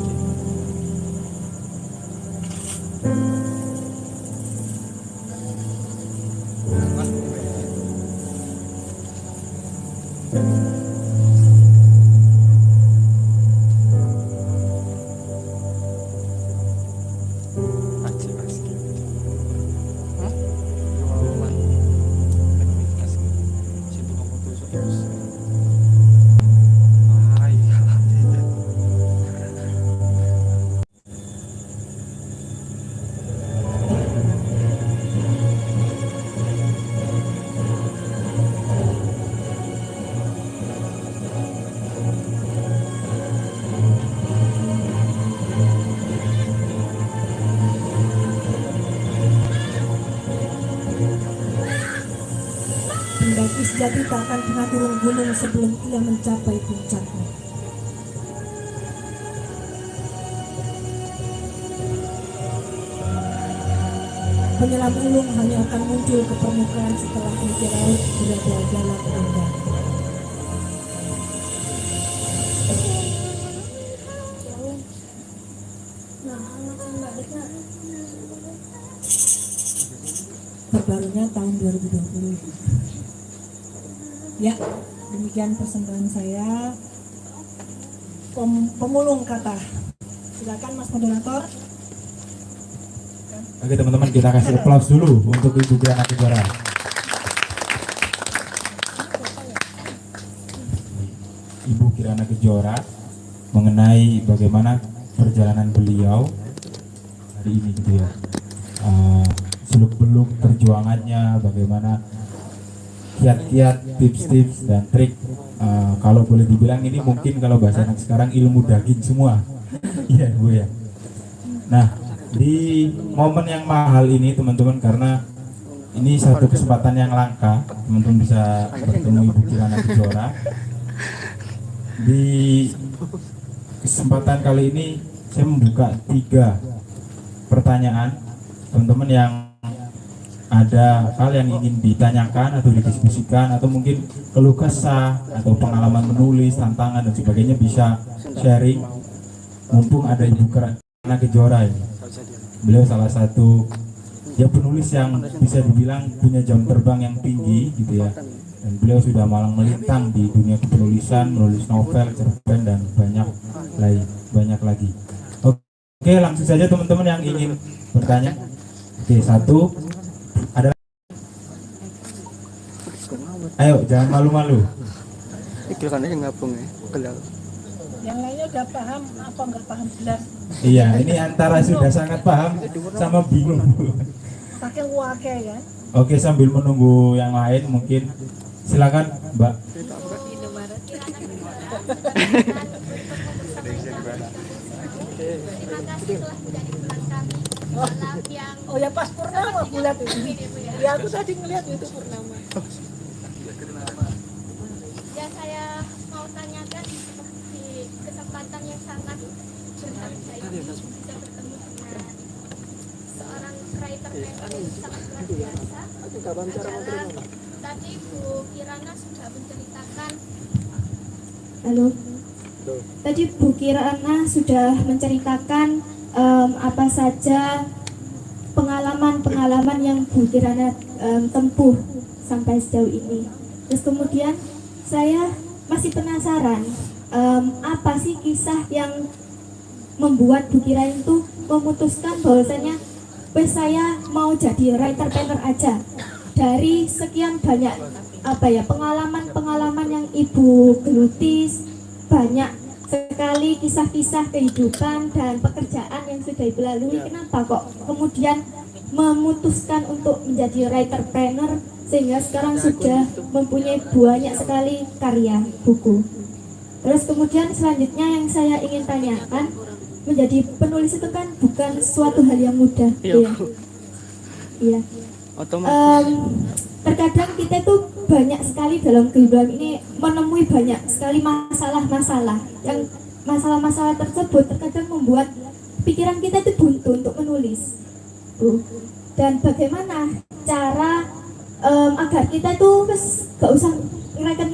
S6: Pendaki sejati tak akan pernah turun gunung sebelum ia mencapai puncaknya. Penyelam ulung hanya akan muncul ke permukaan setelah inti laut berada dalam rendah.
S9: Nah, anak yang baliknya
S6: Terbarunya tahun 2020. Ya, demikian persembahan saya. Pemulung kata. Silakan Mas Moderator.
S4: Oke teman-teman, kita kasih aplaus dulu untuk Ibu Kirana Kejora. Ibu Kirana Kejora mengenai bagaimana perjalanan beliau hari ini gitu ya, seluk-beluk perjuangannya, bagaimana kiat-kiat, tips-tips dan trik. Kalau boleh dibilang ini mungkin kalau bahasa anak sekarang ilmu daging semua. Iya Bu ya. Nah, di momen yang mahal ini teman-teman, karena ini satu kesempatan yang langka, teman-teman bisa bertemu Ibu Kirana Kejora. Di kesempatan kali ini saya membuka 3 pertanyaan teman-teman yang ada hal yang ingin ditanyakan atau didiskusikan, atau mungkin keluh kesah atau pengalaman menulis, tantangan dan sebagainya, bisa sharing. Mumpung ada Ibu Kirana Kejora ini, beliau salah satu penulis yang bisa dibilang punya jam terbang yang tinggi gitu ya, dan beliau sudah malang melintang di dunia kepenulisan, menulis novel, cerpen dan banyak lagi. Oke, langsung saja teman-teman yang ingin bertanya. Oke, 1 ada. Ayo, jangan malu-malu.
S5: Iki kan yang ngabung ya, gelal.
S6: Yang lainnya udah paham apa nggak paham jelas.
S4: Iya, ini antara sudah sangat paham sama bingung.
S6: Saking wake kan.
S4: Oke, sambil menunggu yang lain mungkin silakan Mbak.
S9: terima kasih telah menjadi teman kami dalam yang
S6: Oh ya pas purnama bulat itu. Ya aku tadi ngeliat itu purnama.
S9: ya saya mau tanyakan di kesempatan yang sangat berharga ini bisa bertemu dengan
S8: Tadi Bu Kirana sudah menceritakan.
S10: Halo. Tadi Bu Kirana sudah menceritakan apa saja pengalaman-pengalaman yang Bu Kirana tempuh sampai sejauh ini. Terus kemudian saya masih penasaran apa sih kisah yang membuat Bu Kirana itu memutuskan bahwasanya saya mau jadi writer-planner aja. Dari sekian banyak pengalaman-pengalaman yang Ibu geluti, banyak sekali kisah-kisah kehidupan dan pekerjaan yang sudah Ibu lalui. Kenapa kok kemudian memutuskan untuk menjadi writer-planner sehingga sekarang sudah mempunyai banyak sekali karya buku? Terus kemudian selanjutnya yang saya ingin tanyakan, menjadi penulis itu kan bukan suatu hal yang mudah. Iya. Terkadang kita itu banyak sekali dalam kehidupan ini menemui banyak sekali masalah-masalah yang masalah-masalah tersebut terkadang membuat pikiran kita itu buntu untuk menulis. Dan bagaimana cara agar kita itu gak usah ngerakan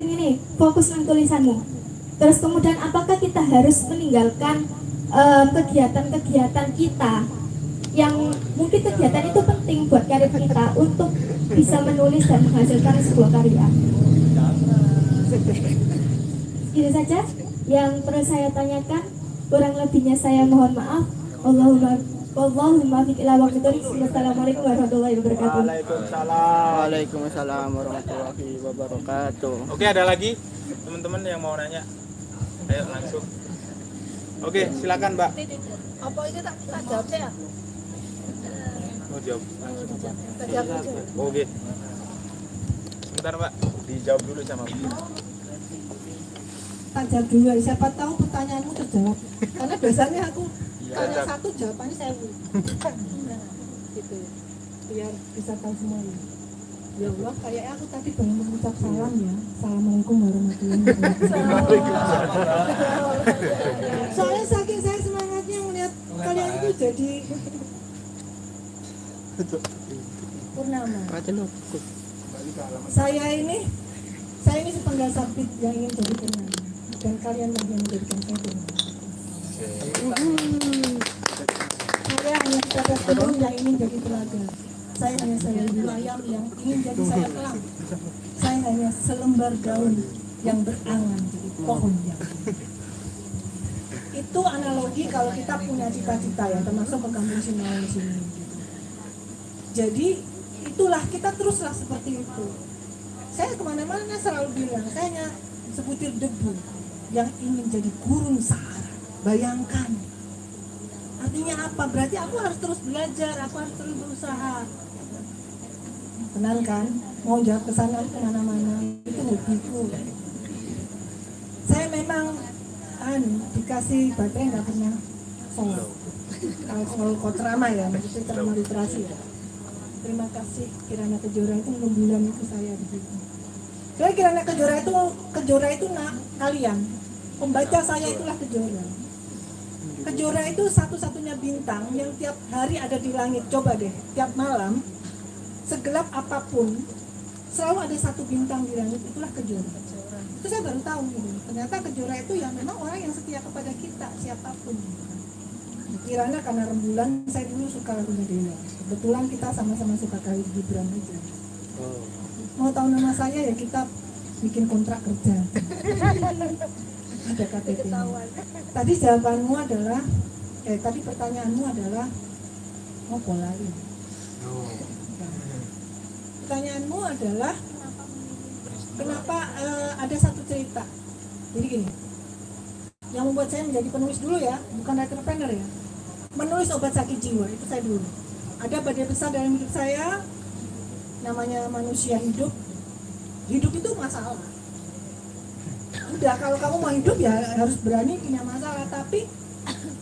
S10: ini, fokus dengan tulisanmu. Terus kemudian apakah kita harus meninggalkan kegiatan-kegiatan kita yang mungkin kegiatan itu penting buat karir kita untuk bisa menulis dan menghasilkan sebuah karya. Itu saja yang perlu saya tanyakan. Kurang lebihnya saya mohon maaf. Allahumma fiq ila waqtihi. Wassalamualaikum warahmatullahi wabarakatuh.
S5: Waalaikumsalam warahmatullahi wabarakatuh.
S3: Oke, ada lagi teman-teman yang mau nanya? Ayo langsung. Oke, silakan Mbak.
S6: Apa itu tak jawab ya?
S3: Mau jawab langsung. Oke. Sebentar Mbak, dijawab dulu sama Bu.
S6: Tak jawab dulu, siapa tahu pertanyaanmu terjawab. Karena biasanya aku tanya satu jawabannya saya gitu ya, biar bisa tahu semuanya. Ya Allah, kayaknya aku tadi baru mengucap salam ya. Assalamualaikum warahmatullahi wabarakatuh. Soalnya saking saya semangatnya melihat kalian itu jadi purnama. Saya ini sepenggal sabit yang ingin jadi purnama, dan kalian yang menjadikan saya purnama. Saya hanya sebatas burung yang ingin jadi telaga. Saya hanya sehelai ayam yang ingin jadi sayap elang. Saya hanya selembar daun yang berangan jadi pohon yang itu analogi kalau kita punya cita-cita ya, termasuk ke Kampung Sinau di sini. Jadi itulah, kita teruslah seperti itu. Saya kemana-mana selalu bilang, saya hanya sebutir debu yang ingin jadi gurun Sahara. Bayangkan, artinya apa? Berarti aku harus terus belajar, aku harus terus berusaha. Benar kan? Mau jawab kesana kemana-mana, itu hobiku. Saya memang dikasih baterai nggak pernah sholat. Kalau ceramah ya, maksudnya ceramah literasi ya. Terima kasih Kirana Kejora itu 6 bulan itu saya begitu. Saya Kirana Kejora itu kalian. Pembaca saya itulah Kejora. Kejora itu satu-satunya bintang yang tiap hari ada di langit. Coba deh, tiap malam segelap apapun selalu ada satu bintang di langit, itulah Kejora. Itu saya baru tahu gitu. Ternyata Kejora itu ya memang orang yang setia kepada kita siapapun. Kirana karena rembulan, saya dulu suka lagunya Dewa. Kebetulan kita sama-sama suka Khalil Gibran aja. Mau tahu nama saya ya kita bikin kontrak kerja. Ada KTP. Tadi jawabanmu adalah, tadi pertanyaanmu adalah mau pola ini. Pertanyaanmu adalah kenapa ada satu cerita. Jadi gini, yang membuat saya menjadi penulis dulu ya, bukan writer-planner ya. Menulis obat sakit jiwa itu saya dulu. Ada badai besar dalam hidup saya, namanya manusia hidup. Hidup itu masalah. Udah, kalau kamu mau hidup ya harus berani punya masalah. Tapi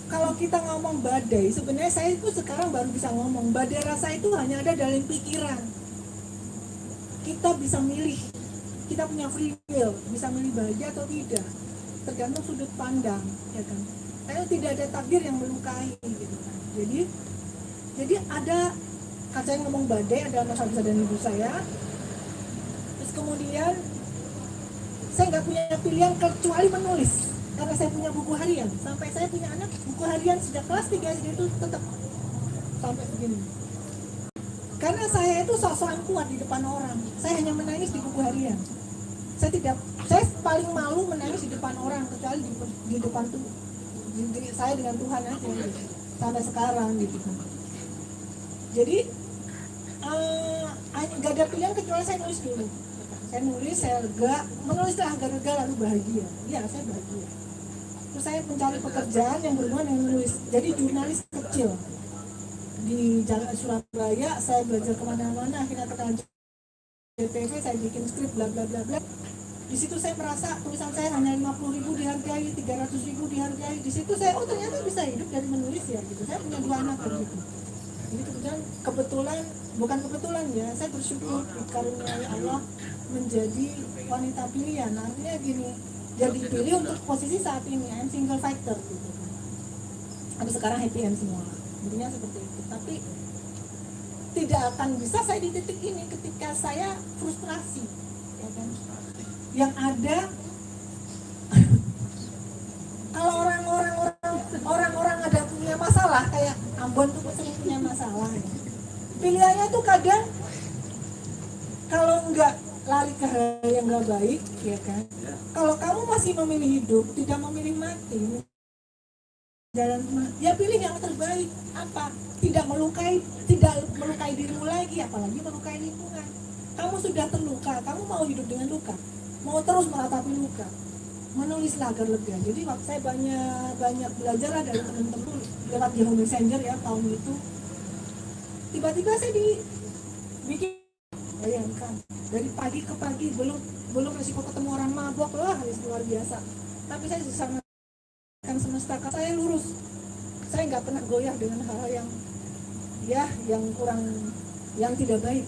S6: kalau kita ngomong badai, sebenarnya saya itu sekarang baru bisa ngomong badai rasa itu hanya ada dalam pikiran. Kita bisa milih, kita punya free will, bisa milih bahagia atau tidak, tergantung sudut pandang, ya kan. Karena tidak ada takdir yang melukai gitu kan. Jadi ada kan saya ngomong badai ada Mas Hamzah dan ibu saya. Terus kemudian saya nggak punya pilihan kecuali menulis karena saya punya buku harian. Sampai saya punya anak, buku harian sejak kelas 3 SD itu tetap sampai begini. Karena saya itu sok-sokan kuat di depan orang. Saya hanya menangis di buku harian. Saya paling malu menangis di depan orang kecuali di depan tuh saya dengan Tuhan aja gitu. Sampai sekarang gitu kan. Jadi nggak ada pilihan kecuali saya nulis dulu. Saya nulis, saya lega, menulislah agak lega lalu bahagia. Iya, saya bahagia. Terus saya mencari pekerjaan yang berhubungan dengan menulis. Jadi jurnalis kecil di Jalan Surabaya, saya belajar kemana-mana, akhirnya ke JTV, saya bikin skrip bla bla bla bla. Di situ saya merasa tulisan saya hanya 50.000 dihargai, 300.000 dihargai. Di situ saya ternyata bisa hidup dari menulis ya gitu. Saya punya 2 anak gitu. Jadi kebetulan, bukan kebetulan ya, saya bersyukur dikaruniai Allah menjadi wanita pilihan. Artinya gini, jadi pilih untuk posisi saat ini, I'm single factor gitu. Tapi sekarang happy end semua. Intinya seperti itu. Tapi tidak akan bisa saya di titik ini ketika saya frustrasi, ya kan? Yang ada kalau orang-orang ada punya masalah kayak Ambon tuh sering punya masalah ya. Pilihannya tuh kadang kalau enggak lari ke hal yang enggak baik ya kan, kalau kamu masih memilih hidup tidak memilih mati jalan ya pilih yang terbaik. Apa? Tidak melukai dirimu lagi, apalagi melukai lingkungan. Kamu sudah terluka, kamu mau hidup dengan luka, mau terus meratapi luka, menulislah agar lega. Jadi waktu saya banyak belajar dari teman-teman lewat Yahoo Messenger ya tahun itu. Tiba-tiba saya dibikin, bayangkan dari pagi ke pagi belum resiko ketemu orang mabok lah, luar biasa. Tapi saya sangat semesta saya lurus. Saya nggak pernah goyah dengan hal-hal yang kurang, yang tidak baik.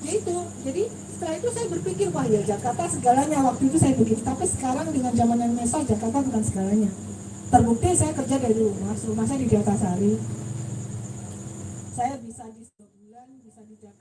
S6: Ya itu, jadi setelah itu saya berpikir, wah ya Jakarta segalanya. Waktu itu saya begitu, tapi sekarang dengan zaman yang mesra, Jakarta bukan segalanya. Terbukti saya kerja dari rumah saya di Jakarta Sari. Saya bisa di sebulan, bisa di Jakarta.